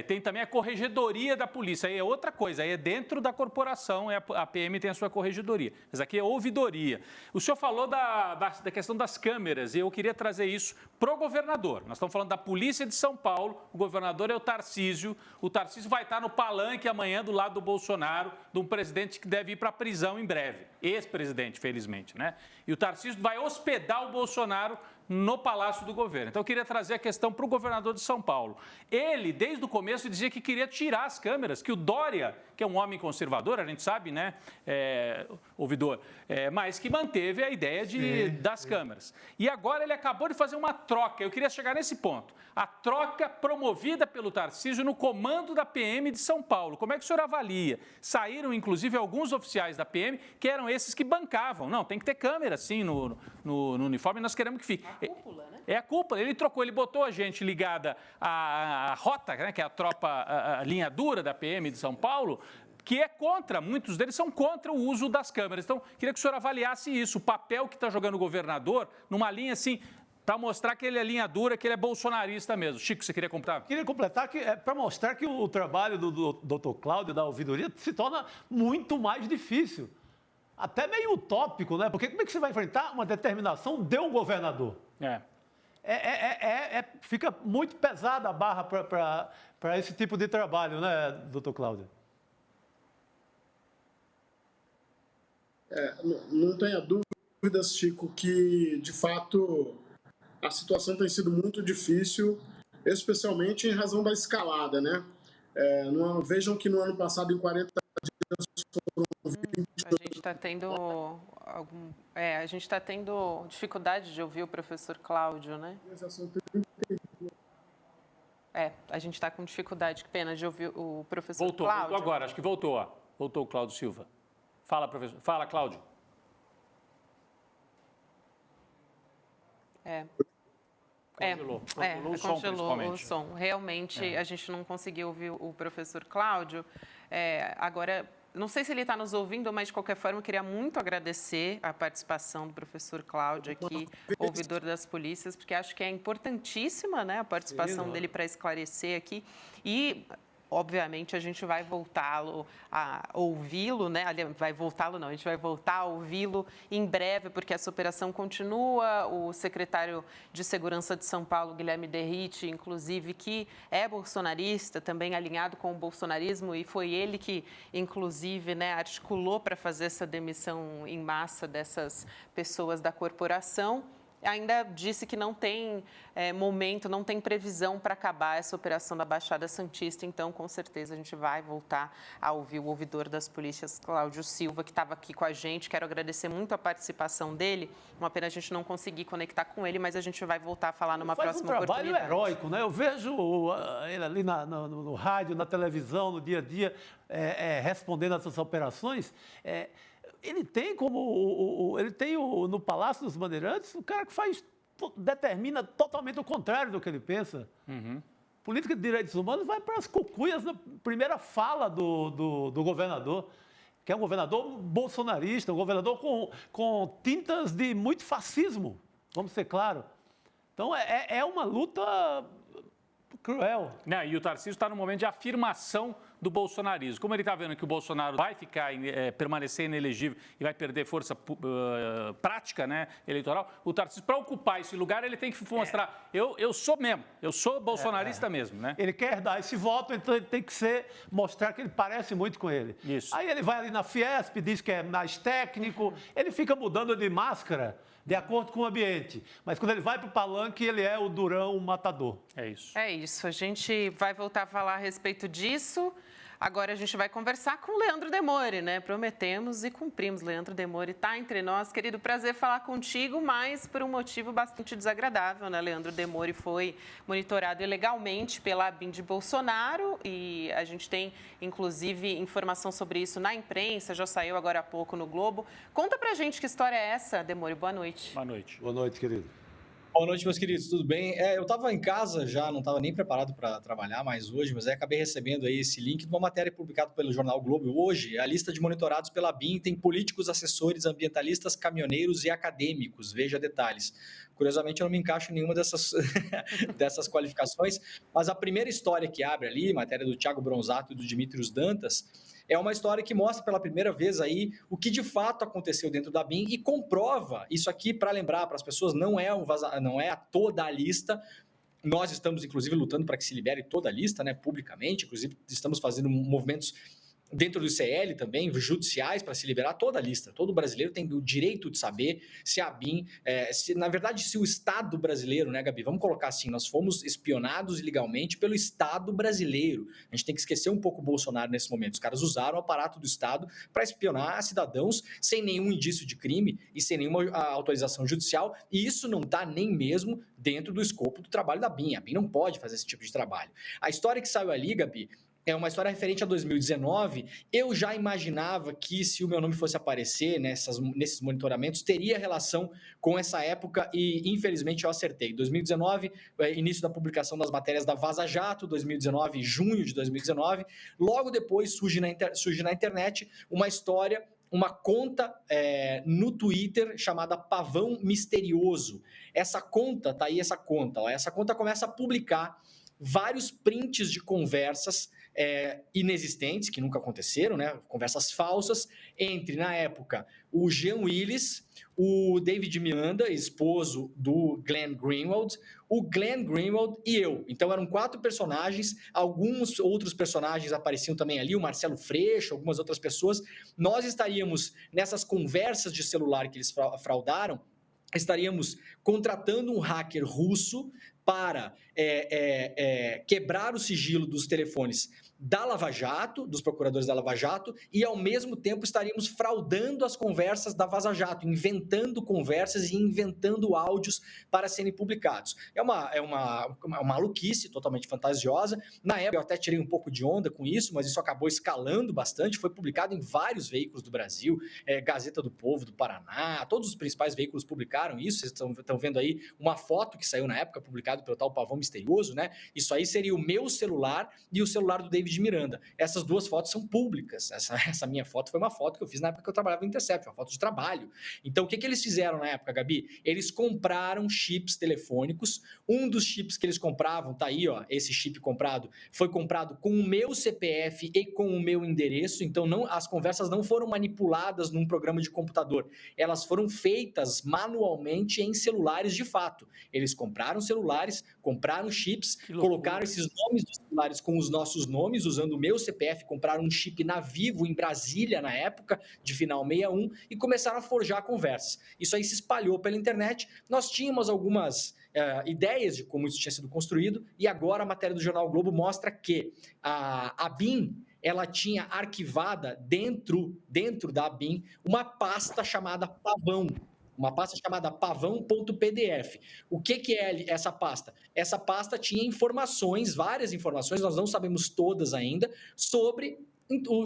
Tem também a corregedoria da polícia, aí é outra coisa, aí é dentro da corporação, a PM tem a sua corregedoria, mas aqui é ouvidoria. O senhor falou da questão das câmeras e eu queria trazer isso para o governador. Nós estamos falando da Polícia de São Paulo, o governador é o Tarcísio vai estar no palanque amanhã do lado do Bolsonaro, de um presidente que deve ir para a prisão em breve, ex-presidente, felizmente, né? E o Tarcísio vai hospedar o Bolsonaro no Palácio do Governo. Então, eu queria trazer a questão para o governador de São Paulo. Ele, desde o começo, dizia que queria tirar as câmeras, que o Dória, que é um homem conservador, a gente sabe, né, ouvidor, mas que manteve a ideia das câmeras. E agora ele acabou de fazer uma troca, eu queria chegar nesse ponto. A troca promovida pelo Tarcísio no comando da PM de São Paulo. Como é que o senhor avalia? Saíram, inclusive, alguns oficiais da PM, que eram esses que bancavam. Não, tem que ter câmera, sim, no uniforme, nós queremos que fique. A cúpula, né? É a cúpula. Ele botou a gente ligada à rota, né, que é a tropa, a linha dura da PM de São Paulo, que é contra, muitos deles são contra o uso das câmeras. Então, queria que o senhor avaliasse isso, o papel que está jogando o governador numa linha assim, para mostrar que ele é linha dura, que ele é bolsonarista mesmo. Chico, você queria completar? Queria completar para mostrar que o trabalho do doutor Cláudio, da ouvidoria, se torna muito mais difícil. Até meio utópico, né? Porque como é que você vai enfrentar uma determinação de um governador? Fica muito pesada a barra para esse tipo de trabalho, né, doutor Cláudio? Não tenha dúvidas, Chico, que, de fato, a situação tem sido muito difícil, especialmente em razão da escalada, né? Vejam que no ano passado, em 40 dias, foram 20... A gente está tendo dificuldade de ouvir o professor Cláudio, né? A gente está com dificuldade, que pena, de ouvir o professor Cláudio. Voltou agora, acho que voltou, ó. Voltou o Cláudio Silva. Fala, professor. Fala, Cláudio. Congelou o som. Realmente, a gente não conseguiu ouvir o professor Cláudio. Agora, não sei se ele está nos ouvindo, mas, de qualquer forma, eu queria muito agradecer a participação do professor Cláudio aqui, ouvidor das polícias, porque acho que é importantíssima, né, a participação dele para esclarecer aqui. E, obviamente, a gente vai voltá-lo a ouvi-lo, né? Vai voltá-lo não, a gente vai voltar a ouvi-lo em breve, porque essa operação continua. O secretário de Segurança de São Paulo, Guilherme Derrite, inclusive, que é bolsonarista, também alinhado com o bolsonarismo, e foi ele que, inclusive, né, articulou para fazer essa demissão em massa dessas pessoas da corporação. ainda disse que não tem momento, não tem previsão para acabar essa operação da Baixada Santista. Então, com certeza, a gente vai voltar a ouvir o ouvidor das polícias, Cláudio Silva, que estava aqui com a gente. Quero agradecer muito a participação dele. Uma pena a gente não conseguir conectar com ele, mas a gente vai voltar a falar numa próxima oportunidade. Faz um trabalho heróico, né? Eu vejo ele ali no rádio, na televisão, no dia a dia, respondendo essas operações. Ele tem no Palácio dos Bandeirantes o cara que determina totalmente o contrário do que ele pensa. Uhum. Política de direitos humanos vai para as cucuias na primeira fala do governador, que é um governador bolsonarista, um governador com tintas de muito fascismo, vamos ser claros. Então, é uma luta cruel. Não, e o Tarcísio está no momento de afirmação do bolsonarismo. Como ele está vendo que o Bolsonaro vai permanecer inelegível e vai perder força prática, né, eleitoral, o Tarcísio, para ocupar esse lugar, ele tem que mostrar, eu sou mesmo, eu sou bolsonarista mesmo, né? Ele quer dar esse voto, então ele tem que mostrar que ele parece muito com ele. Isso. Aí ele vai ali na Fiesp, diz que é mais técnico, ele fica mudando de máscara de acordo com o ambiente. Mas quando ele vai para o palanque, ele é o durão, o matador. É isso. É isso. A gente vai voltar a falar a respeito disso. Agora a gente vai conversar com o Leandro Demore, né? Prometemos e cumprimos. Leandro Demore está entre nós. Querido, prazer falar contigo, mas por um motivo bastante desagradável, né? Leandro Demore foi monitorado ilegalmente pela ABIN de Bolsonaro e a gente tem, inclusive, informação sobre isso na imprensa, já saiu agora há pouco no Globo. Conta pra gente que história é essa, Demore. Boa noite. Boa noite. Boa noite, querido. Boa noite, meus queridos, tudo bem? Eu estava em casa já, não estava nem preparado para trabalhar mais hoje, mas acabei recebendo aí esse link de uma matéria publicada pelo jornal Globo hoje. A lista de monitorados pela ABIN tem políticos, assessores, ambientalistas, caminhoneiros e acadêmicos. Veja detalhes. Curiosamente, eu não me encaixo em nenhuma dessas qualificações, mas a primeira história que abre ali, matéria do Thiago Bronzato e do Dimitrios Dantas, é uma história que mostra pela primeira vez aí o que de fato aconteceu dentro da ABIN e comprova isso aqui, para lembrar para as pessoas, não é toda a lista. Nós estamos, inclusive, lutando para que se libere toda a lista, né, publicamente, inclusive estamos fazendo movimentos dentro do ICL também, judiciais, para se liberar toda a lista. Todo brasileiro tem o direito de saber se a ABIN, na verdade, se o Estado brasileiro, né, Gabi? Vamos colocar assim, nós fomos espionados ilegalmente pelo Estado brasileiro. A gente tem que esquecer um pouco o Bolsonaro nesse momento. Os caras usaram o aparato do Estado para espionar cidadãos sem nenhum indício de crime e sem nenhuma autorização judicial, e isso não está nem mesmo dentro do escopo do trabalho da ABIN. A ABIN não pode fazer esse tipo de trabalho. A história que saiu ali, Gabi, é uma história referente a 2019. Eu já imaginava que, se o meu nome fosse aparecer nesses monitoramentos, teria relação com essa época e, infelizmente, eu acertei. 2019, início da publicação das matérias da Vaza Jato, 2019, junho de 2019. Logo depois surge na internet uma história, uma conta no Twitter chamada Pavão Misterioso. Essa conta, tá aí essa conta. Essa conta começa a publicar vários prints de conversas inexistentes, que nunca aconteceram, né? Conversas falsas, entre, na época, o Jean Willis, o David Miranda, esposo do Glenn Greenwald, o Glenn Greenwald e eu. Então, eram 4 personagens, alguns outros personagens apareciam também ali, o Marcelo Freixo, algumas outras pessoas. Nós estaríamos nessas conversas de celular que eles fraudaram, estaríamos contratando um hacker russo para quebrar o sigilo dos telefones da Lava Jato, dos procuradores da Lava Jato, e ao mesmo tempo estaríamos fraudando as conversas da Vaza Jato, inventando conversas e inventando áudios para serem publicados. É uma maluquice totalmente fantasiosa. Na época eu até tirei um pouco de onda com isso, mas isso acabou escalando bastante, foi publicado em vários veículos do Brasil, Gazeta do Povo do Paraná, todos os principais veículos publicaram isso. Vocês estão vendo aí uma foto que saiu na época, publicado pelo tal Pavão Misterioso, né? Isso aí seria o meu celular e o celular do David Miranda. Essas duas fotos são públicas. Essa minha foto foi uma foto que eu fiz na época que eu trabalhava no Intercept, uma foto de trabalho. Então, o que eles fizeram na época, Gabi? Eles compraram chips telefônicos. Um dos chips que eles compravam, tá aí, ó, esse chip comprado, foi comprado com o meu CPF e com o meu endereço. Então, as conversas não foram manipuladas num programa de computador. Elas foram feitas manualmente em celulares de fato. Eles compraram um celular, celulares, compraram chips, colocaram esses nomes dos celulares com os nossos nomes, usando o meu CPF, compraram um chip na Vivo, em Brasília, na época, de final 61, e começaram a forjar conversas. Isso aí se espalhou pela internet. Nós tínhamos algumas ideias de como isso tinha sido construído, e agora a matéria do Jornal Globo mostra que a BIM, ela tinha arquivada dentro da BIM uma pasta chamada Pavão. Uma pasta chamada pavão.pdf. O que é essa pasta? Essa pasta tinha informações, várias informações, nós não sabemos todas ainda, sobre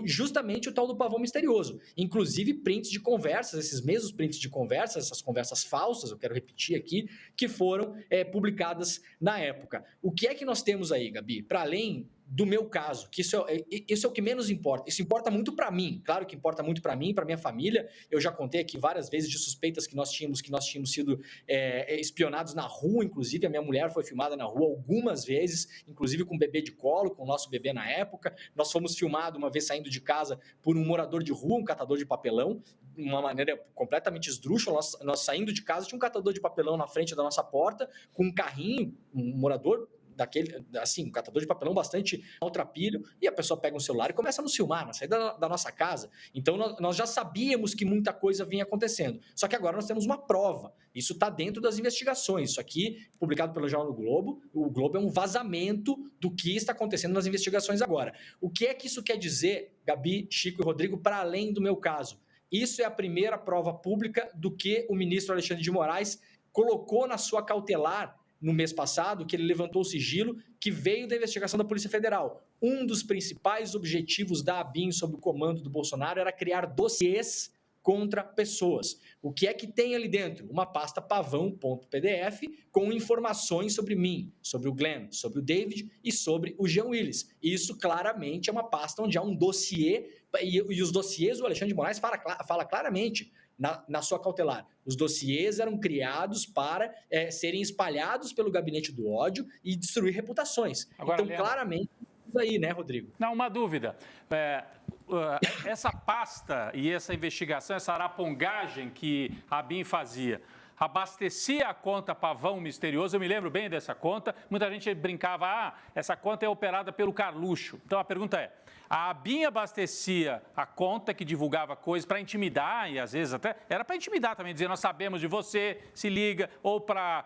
justamente o tal do pavão misterioso. Inclusive prints de conversas, esses mesmos prints de conversas, essas conversas falsas, eu quero repetir aqui, que foram publicadas na época. O que é que nós temos aí, Gabi? Para além do meu caso, que isso é o que menos importa. Isso importa muito para mim, claro que importa muito para mim, para minha família. Eu já contei aqui várias vezes de suspeitas que nós tínhamos sido espionados na rua, inclusive a minha mulher foi filmada na rua algumas vezes, inclusive com o bebê de colo, com o nosso bebê na época. Nós fomos filmados uma vez saindo de casa por um morador de rua, um catador de papelão, de uma maneira completamente esdrúxula. Nós saindo de casa, tinha um catador de papelão na frente da nossa porta, com um carrinho, um morador daquele, assim, um catador de papelão bastante maltrapilho, e a pessoa pega um celular e começa a nos filmar na saída da nossa casa. Então, nós já sabíamos que muita coisa vinha acontecendo. Só que agora nós temos uma prova. Isso está dentro das investigações. Isso aqui, publicado pelo Jornal do Globo, o Globo é um vazamento do que está acontecendo nas investigações agora. O que é que isso quer dizer, Gabi, Chico e Rodrigo, para além do meu caso? Isso é a primeira prova pública do que o ministro Alexandre de Moraes colocou na sua cautelar no mês passado, que ele levantou o sigilo que veio da investigação da Polícia Federal. Um dos principais objetivos da ABIN sob o comando do Bolsonaro era criar dossiês contra pessoas. O que é que tem ali dentro? Uma pasta pavão.pdf com informações sobre mim, sobre o Glenn, sobre o David e sobre o Jean Willis. Isso claramente é uma pasta onde há um dossiê, e os dossiês o Alexandre de Moraes fala claramente na sua cautelar. Os dossiês eram criados para serem espalhados pelo gabinete do ódio e destruir reputações. Agora, então, Leandro, claramente, isso aí, né, Rodrigo? Não, uma dúvida. Essa pasta e essa investigação, essa arapongagem que a BIM fazia, abastecia a conta Pavão Misterioso, eu me lembro bem dessa conta, muita gente brincava, essa conta é operada pelo Carluxo. Então a pergunta é, a ABIN abastecia a conta que divulgava coisas para intimidar, e às vezes até era para intimidar também, dizer nós sabemos de você, se liga, ou para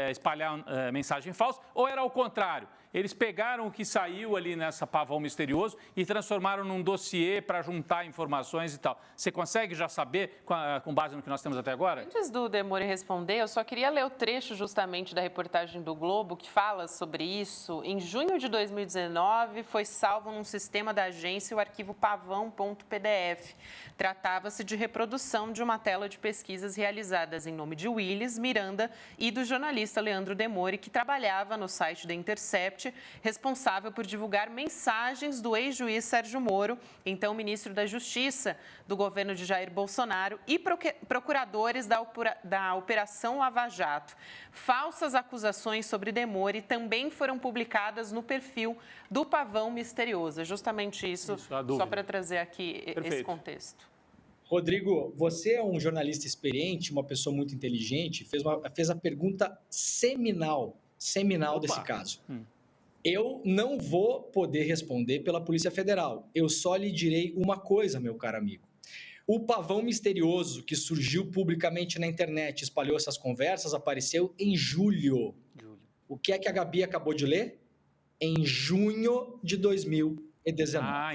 espalhar mensagem falsa, ou era ao contrário? Eles pegaram o que saiu ali nessa Pavão Misterioso e transformaram num dossiê para juntar informações e tal. Você consegue já saber, com base no que nós temos até agora? Antes do Demori responder, eu só queria ler o trecho justamente da reportagem do Globo que fala sobre isso. Em junho de 2019, foi salvo num sistema da agência o arquivo pavão.pdf. Tratava-se de reprodução de uma tela de pesquisas realizadas em nome de Willis Miranda e do jornalista Leandro Demori, que trabalhava no site da Intercept, responsável por divulgar mensagens do ex-juiz Sérgio Moro, então ministro da Justiça do governo de Jair Bolsonaro, e procuradores da Operação Lava Jato. Falsas acusações sobre Demori também foram publicadas no perfil do Pavão Misterioso. É justamente isso só para trazer aqui esse contexto. Rodrigo, você é um jornalista experiente, uma pessoa muito inteligente, fez a pergunta seminal desse caso. Eu não vou poder responder pela Polícia Federal. Eu só lhe direi uma coisa, meu caro amigo. O Pavão Misterioso, que surgiu publicamente na internet, espalhou essas conversas, apareceu em julho. O que é que a Gabi acabou de ler? Em junho de 2019.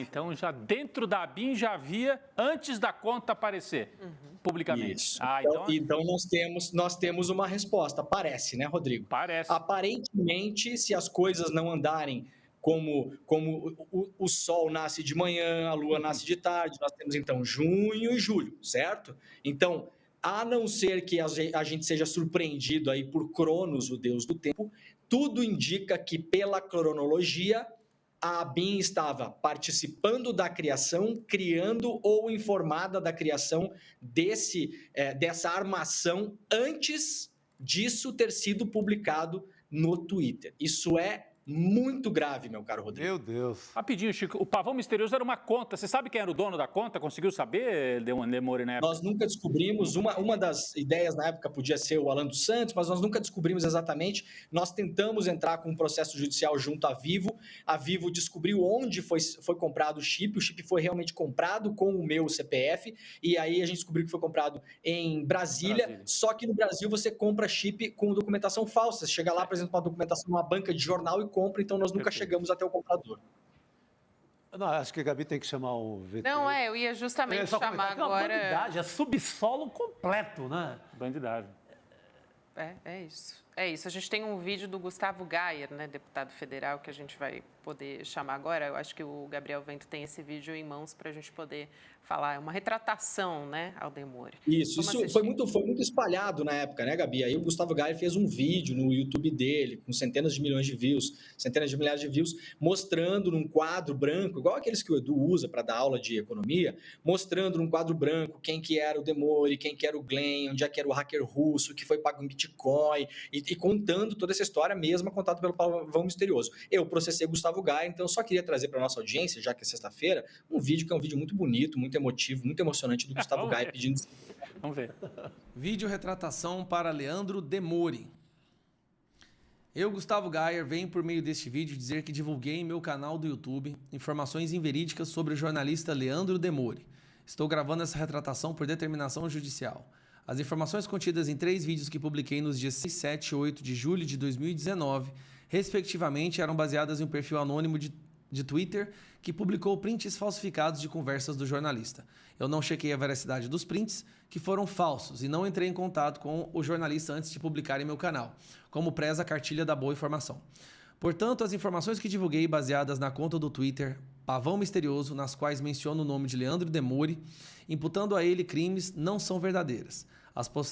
Então já dentro da ABIN já havia antes da conta aparecer publicamente. Isso. Então nós temos uma resposta. Parece, né, Rodrigo? Parece. Aparentemente, se as coisas não andarem como o sol nasce de manhã, a lua nasce de tarde, nós temos então junho e julho, certo? Então, a não ser que a gente seja surpreendido aí por Cronos, o deus do tempo, tudo indica que pela cronologia a ABIN estava participando da criação, criando ou informada da criação dessa armação antes disso ter sido publicado no Twitter. Isso é muito grave, meu caro Rodrigo. Meu Deus. Rapidinho, Chico, o Pavão Misterioso era uma conta. Você sabe quem era o dono da conta? Conseguiu saber, Demore, na época? Nós nunca descobrimos, uma das ideias na época podia ser o Alan dos Santos, mas nós nunca descobrimos exatamente. Nós tentamos entrar com um processo judicial junto à Vivo. A Vivo descobriu onde foi comprado o chip foi realmente comprado com o meu CPF, e aí a gente descobriu que foi comprado em Brasília. Só que no Brasil você compra chip com documentação falsa. Você chega lá, apresenta uma documentação numa banca de jornal e compra, então nós nunca chegamos até o comprador. Não, acho que a Gabi tem que chamar o VT. Não, eu ia justamente chamar agora... É bandidagem, é subsolo completo, né? Bandidagem. É isso. É isso. A gente tem um vídeo do Gustavo Gayer, né, deputado federal, que a gente vai poder chamar agora. Eu acho que o Gabriel Vento tem esse vídeo em mãos para a gente poder falar. É uma retratação, né, ao Demore. Isso foi muito espalhado na época, né, Gabi? Aí o Gustavo Gayer fez um vídeo no YouTube dele, com centenas de milhões de views, centenas de milhares de views, mostrando num quadro branco, igual aqueles que o Edu usa para dar aula de economia, mostrando num quadro branco quem que era o Demore, quem que era o Glenn, onde é que era o hacker russo, que foi pago em Bitcoin, e contando toda essa história mesma contada pelo Pavão Misterioso. Eu processei o Gustavo Gayer, então eu só queria trazer para nossa audiência, já que é sexta-feira, um vídeo que é um vídeo muito bonito, muito emotivo, muito emocionante do Gustavo Gayer pedindo... Vamos ver. Vídeo retratação para Leandro Demore. Eu, Gustavo Gayer, venho por meio deste vídeo dizer que divulguei em meu canal do YouTube informações inverídicas sobre o jornalista Leandro Demore. Estou gravando essa retratação por determinação judicial. As informações contidas em 3 vídeos que publiquei nos dias 6, 7 e 8 de julho de 2019, respectivamente, eram baseadas em um perfil anônimo de Twitter que publicou prints falsificados de conversas do jornalista. Eu não chequei a veracidade dos prints, que foram falsos, e não entrei em contato com o jornalista antes de publicar em meu canal, como preza a cartilha da boa informação. Portanto, as informações que divulguei baseadas na conta do Twitter Pavão Misterioso, nas quais menciono o nome de Leandro Demore, imputando a ele crimes, não são verdadeiras.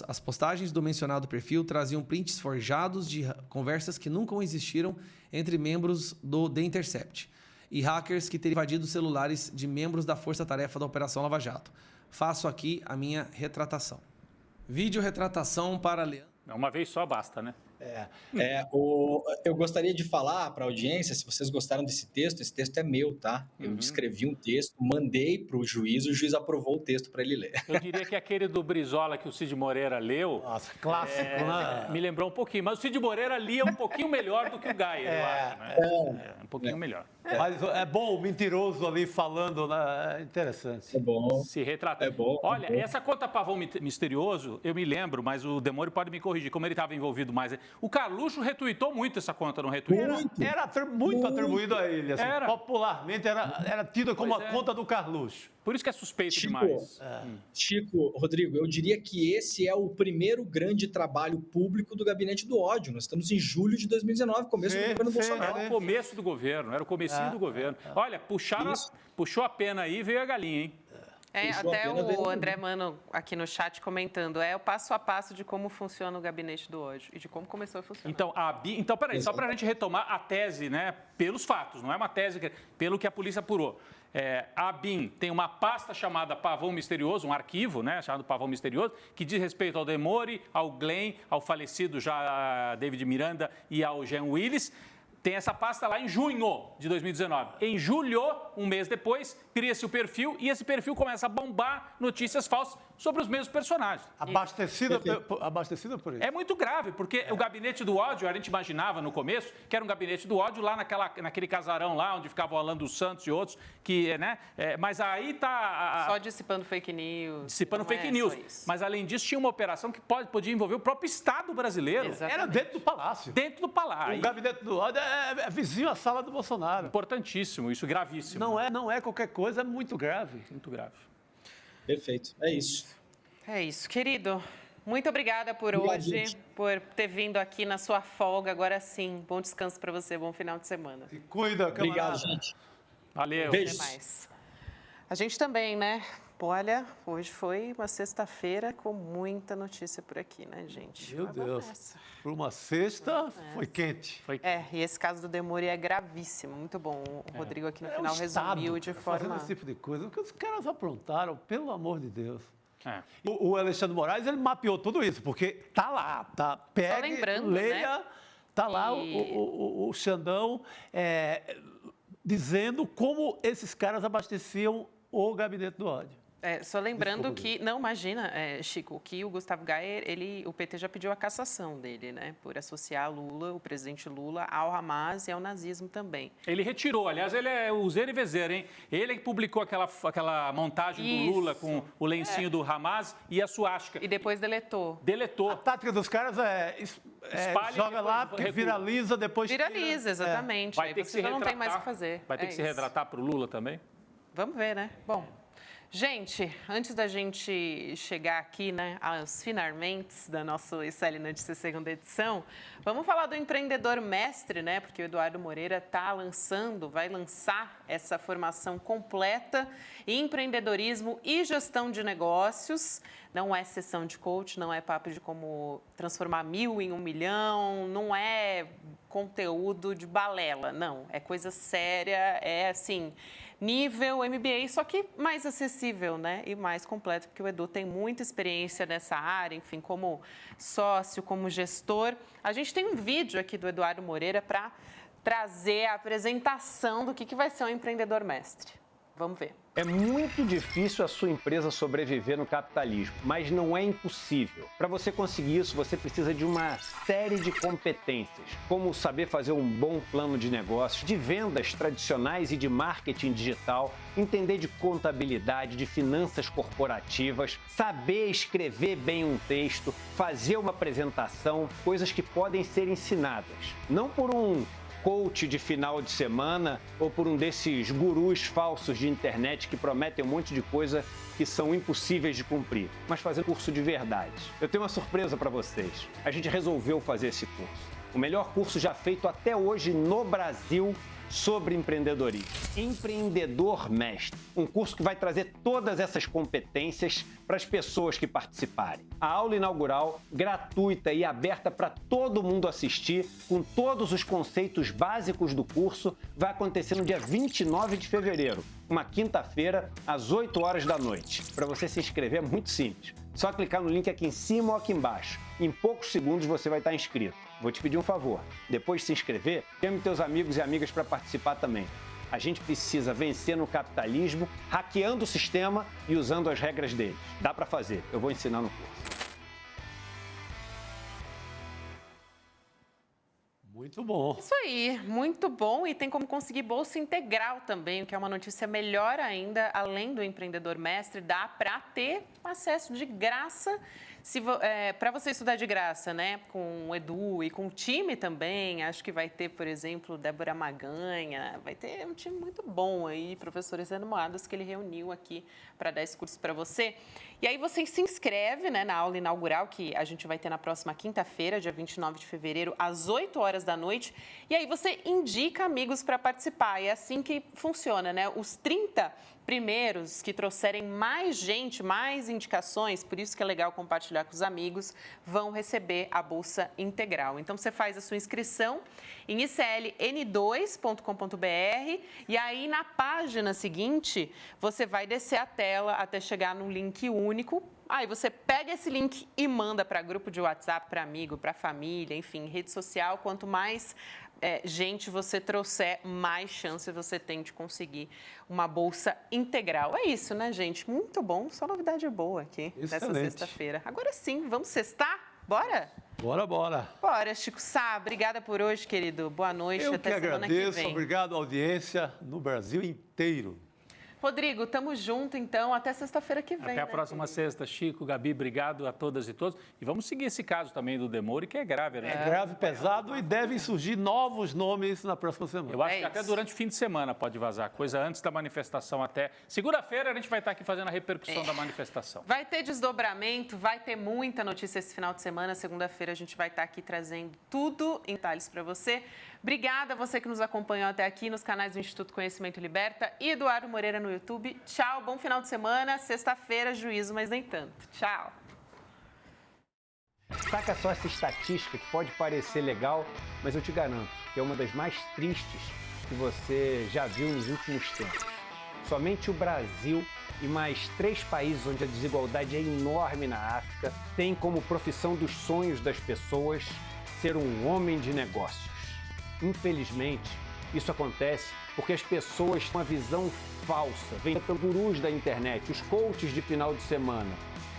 As postagens do mencionado perfil traziam prints forjados de conversas que nunca existiram entre membros do The Intercept e hackers que teriam invadido celulares de membros da Força-Tarefa da Operação Lava Jato. Faço aqui a minha retratação. Vídeo retratação para Leandro. Uma vez só basta, né? Eu gostaria de falar para a audiência, se vocês gostaram desse texto, esse texto é meu, tá? Eu escrevi um texto, mandei para o juiz aprovou o texto para ele ler. Eu diria que aquele do Brizola que o Cid Moreira leu... Nossa, clássico, né? Me lembrou um pouquinho, mas o Cid Moreira lia um pouquinho melhor do que o Gayer, eu acho, né? Um pouquinho melhor. Mas é bom o mentiroso ali falando, né? É interessante. É bom. Se retrata. É bom. Olha, essa conta Pavão Misterioso, eu me lembro, mas o Demore pode me corrigir, como ele estava envolvido mais. O Carluxo retuitou muito essa conta, não retuitou? Era muito atribuído a ele. Assim, popularmente era tido como a conta do Carluxo. Por isso que é suspeito demais. Chico, Rodrigo, eu diria que esse é o primeiro grande trabalho público do Gabinete do Ódio. Nós estamos em julho de 2019, começo do governo Bolsonaro. Era o começo do governo, era o comecinho do governo. Olha, puxou a pena aí e veio a galinha, hein? Até o André Mano aqui no chat comentando, o passo a passo de como funciona o Gabinete do Ódio e de como começou a funcionar. Então peraí, só para a gente retomar a tese, né, pelos fatos, não é uma tese pelo que a polícia apurou. A ABIN tem uma pasta chamada Pavão Misterioso, um arquivo, né, chamado Pavão Misterioso, que diz respeito ao Demore, ao Glenn, ao falecido já David Miranda e ao Jean Willis. Tem essa pasta lá em junho de 2019. Em julho, um mês depois, cria-se o perfil e esse perfil começa a bombar notícias falsas sobre os mesmos personagens. Abastecida por isso. É muito grave, porque o gabinete do ódio, a gente imaginava no começo que era um gabinete do ódio lá naquele casarão lá, onde ficava o Alan dos Santos e outros, mas aí tá... Só dissipando fake news. Dissipando fake news. Mas, além disso, tinha uma operação que podia envolver o próprio Estado brasileiro. Exatamente. Era dentro do Palácio. Dentro do Palácio. O gabinete do ódio é vizinho à sala do Bolsonaro. Importantíssimo, isso gravíssimo. Não é qualquer coisa, é muito grave. Muito grave. Perfeito, é isso. É isso, querido. Muito obrigada por hoje, por ter vindo aqui na sua folga. Agora sim, bom descanso para você, bom final de semana. Se cuida, camarada. Obrigado, gente. Valeu. Beijos. Até mais. A gente também, né? Olha, hoje foi uma sexta-feira com muita notícia por aqui, né, gente? Meu Deus. Por uma sexta, foi quente. E esse caso do Demore é gravíssimo. Muito bom. O Rodrigo aqui no final resumiu de forma... Fazendo esse tipo de coisa. O que os caras aprontaram, pelo amor de Deus. O Alexandre Moraes, ele mapeou tudo isso, porque tá lá, tá? Pegue, leia... né? Está lá o Xandão dizendo como esses caras abasteciam o gabinete do ódio. Só lembrando que, não, imagina, Chico, que o Gustavo Gayer, o PT já pediu a cassação dele, né? Por associar Lula, o presidente Lula, ao Hamas e ao nazismo também. Ele retirou, aliás, ele é useiro e vezeiro, hein? Ele que publicou aquela montagem do Lula com o lencinho do Hamas e a suástica. E depois deletou. A tática dos caras joga lá, porque viraliza, depois viraliza, exatamente. Vai ter que se retratar. Não tem mais o que fazer. Vai ter que se retratar para o Lula também? Vamos ver, né? Bom... Gente, antes da gente chegar aqui, né, aos finalmentes da nossa ICL Notícias segunda edição, vamos falar do empreendedor mestre, né, porque o Eduardo Moreira vai lançar essa formação completa em empreendedorismo e gestão de negócios. Não é sessão de coach, não é papo de como transformar 1.000 em 1 milhão, não é conteúdo de balela, não, é coisa séria, é assim... nível MBA, só que mais acessível, né? E mais completo, porque o Edu tem muita experiência nessa área, enfim, como sócio, como gestor. A gente tem um vídeo aqui do Eduardo Moreira para trazer a apresentação do que vai ser um empreendedor mestre. Vamos ver. É muito difícil a sua empresa sobreviver no capitalismo, mas não é impossível. Para você conseguir isso, você precisa de uma série de competências, como saber fazer um bom plano de negócios, de vendas tradicionais e de marketing digital, entender de contabilidade, de finanças corporativas, saber escrever bem um texto, fazer uma apresentação, coisas que podem ser ensinadas, não por um coach de final de semana ou por um desses gurus falsos de internet que prometem um monte de coisa que são impossíveis de cumprir, mas fazer curso de verdade. Eu tenho uma surpresa para vocês. A gente resolveu fazer esse curso. O melhor curso já feito até hoje no Brasil sobre empreendedorismo. Empreendedor Mestre. Um curso que vai trazer todas essas competências para as pessoas que participarem. A aula inaugural, gratuita e aberta para todo mundo assistir, com todos os conceitos básicos do curso, vai acontecer no dia 29 de fevereiro, uma quinta-feira, às 8 horas da noite. Para você se inscrever é muito simples. Só clicar no link aqui em cima ou aqui embaixo. Em poucos segundos você vai estar inscrito. Vou te pedir um favor. Depois de se inscrever, chame teus amigos e amigas para participar também. A gente precisa vencer no capitalismo, hackeando o sistema e usando as regras dele. Dá para fazer. Eu vou ensinar no curso. Muito bom. Isso aí, muito bom. E tem como conseguir bolsa integral também, o que é uma notícia melhor ainda. Além do empreendedor mestre, dá para ter acesso de graça para você estudar de graça, né? Com o Edu e com o time também. Acho que vai ter, por exemplo, Débora Maganha. Vai ter um time muito bom aí, professores renomados que ele reuniu aqui para dar esse curso para você. E aí você se inscreve, né, na aula inaugural, que a gente vai ter na próxima quinta-feira, dia 29 de fevereiro, às 8 horas da noite. E aí você indica amigos para participar. E é assim que funciona, né? Os 30 primeiros que trouxerem mais gente, mais indicações, por isso que é legal compartilhar com os amigos, vão receber a bolsa integral. Então, você faz a sua inscrição em icln2.com.br e aí na página seguinte, você vai descer a tela até chegar no link único. Aí você pega esse link e manda para grupo de WhatsApp, para amigo, para família, enfim, rede social. Quanto mais gente você trouxer, mais chance você tem de conseguir uma bolsa integral. É isso, né, gente? Muito bom, só novidade boa aqui nessa sexta-feira. Agora sim, vamos sextar? Bora? Bora. Bora, Chico Sá, obrigada por hoje, querido. Boa noite, até semana que vem. Eu que agradeço, obrigado à audiência no Brasil inteiro. Rodrigo, tamo junto, então, até sexta-feira que vem. Até a próxima sexta. Chico, Gabi, obrigado a todas e todos. E vamos seguir esse caso também do Demore, que é grave, né? É grave, pesado e devem surgir novos nomes na próxima semana. Eu acho que até durante o fim de semana pode vazar, coisa antes da manifestação até. Segunda-feira a gente vai estar aqui fazendo a repercussão da manifestação. Vai ter desdobramento, vai ter muita notícia esse final de semana. Segunda-feira a gente vai estar aqui trazendo tudo em detalhes para você. Obrigada a você que nos acompanhou até aqui nos canais do Instituto Conhecimento Liberta e Eduardo Moreira no YouTube. Tchau, bom final de semana. Sexta-feira, juízo, mas nem tanto. Tchau. Saca só essa estatística que pode parecer legal, mas eu te garanto que é uma das mais tristes que você já viu nos últimos tempos. Somente o Brasil e mais 3 países onde a desigualdade é enorme na África têm como profissão dos sonhos das pessoas ser um homem de negócios. Infelizmente, isso acontece porque as pessoas têm uma visão falsa, vem pelos gurus da internet, os coaches de final de semana,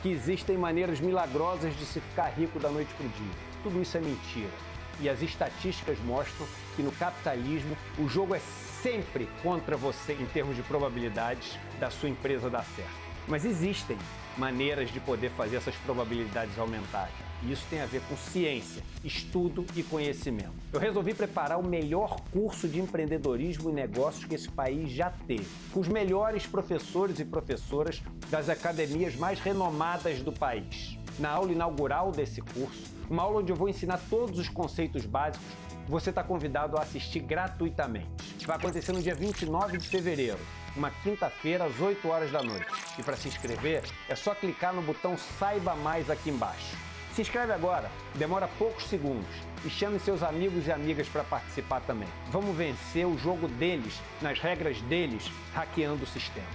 que existem maneiras milagrosas de se ficar rico da noite para o dia. Tudo isso é mentira. E as estatísticas mostram que no capitalismo o jogo é sempre contra você em termos de probabilidades da sua empresa dar certo. Mas existem maneiras de poder fazer essas probabilidades aumentarem. E isso tem a ver com ciência, estudo e conhecimento. Eu resolvi preparar o melhor curso de empreendedorismo e negócios que esse país já teve, com os melhores professores e professoras das academias mais renomadas do país. Na aula inaugural desse curso, uma aula onde eu vou ensinar todos os conceitos básicos, você está convidado a assistir gratuitamente. Vai acontecer no dia 29 de fevereiro, uma quinta-feira, às 8 horas da noite. E para se inscrever, é só clicar no botão Saiba Mais aqui embaixo. Se inscreve agora, demora poucos segundos e chame seus amigos e amigas para participar também. Vamos vencer o jogo deles, nas regras deles, hackeando o sistema.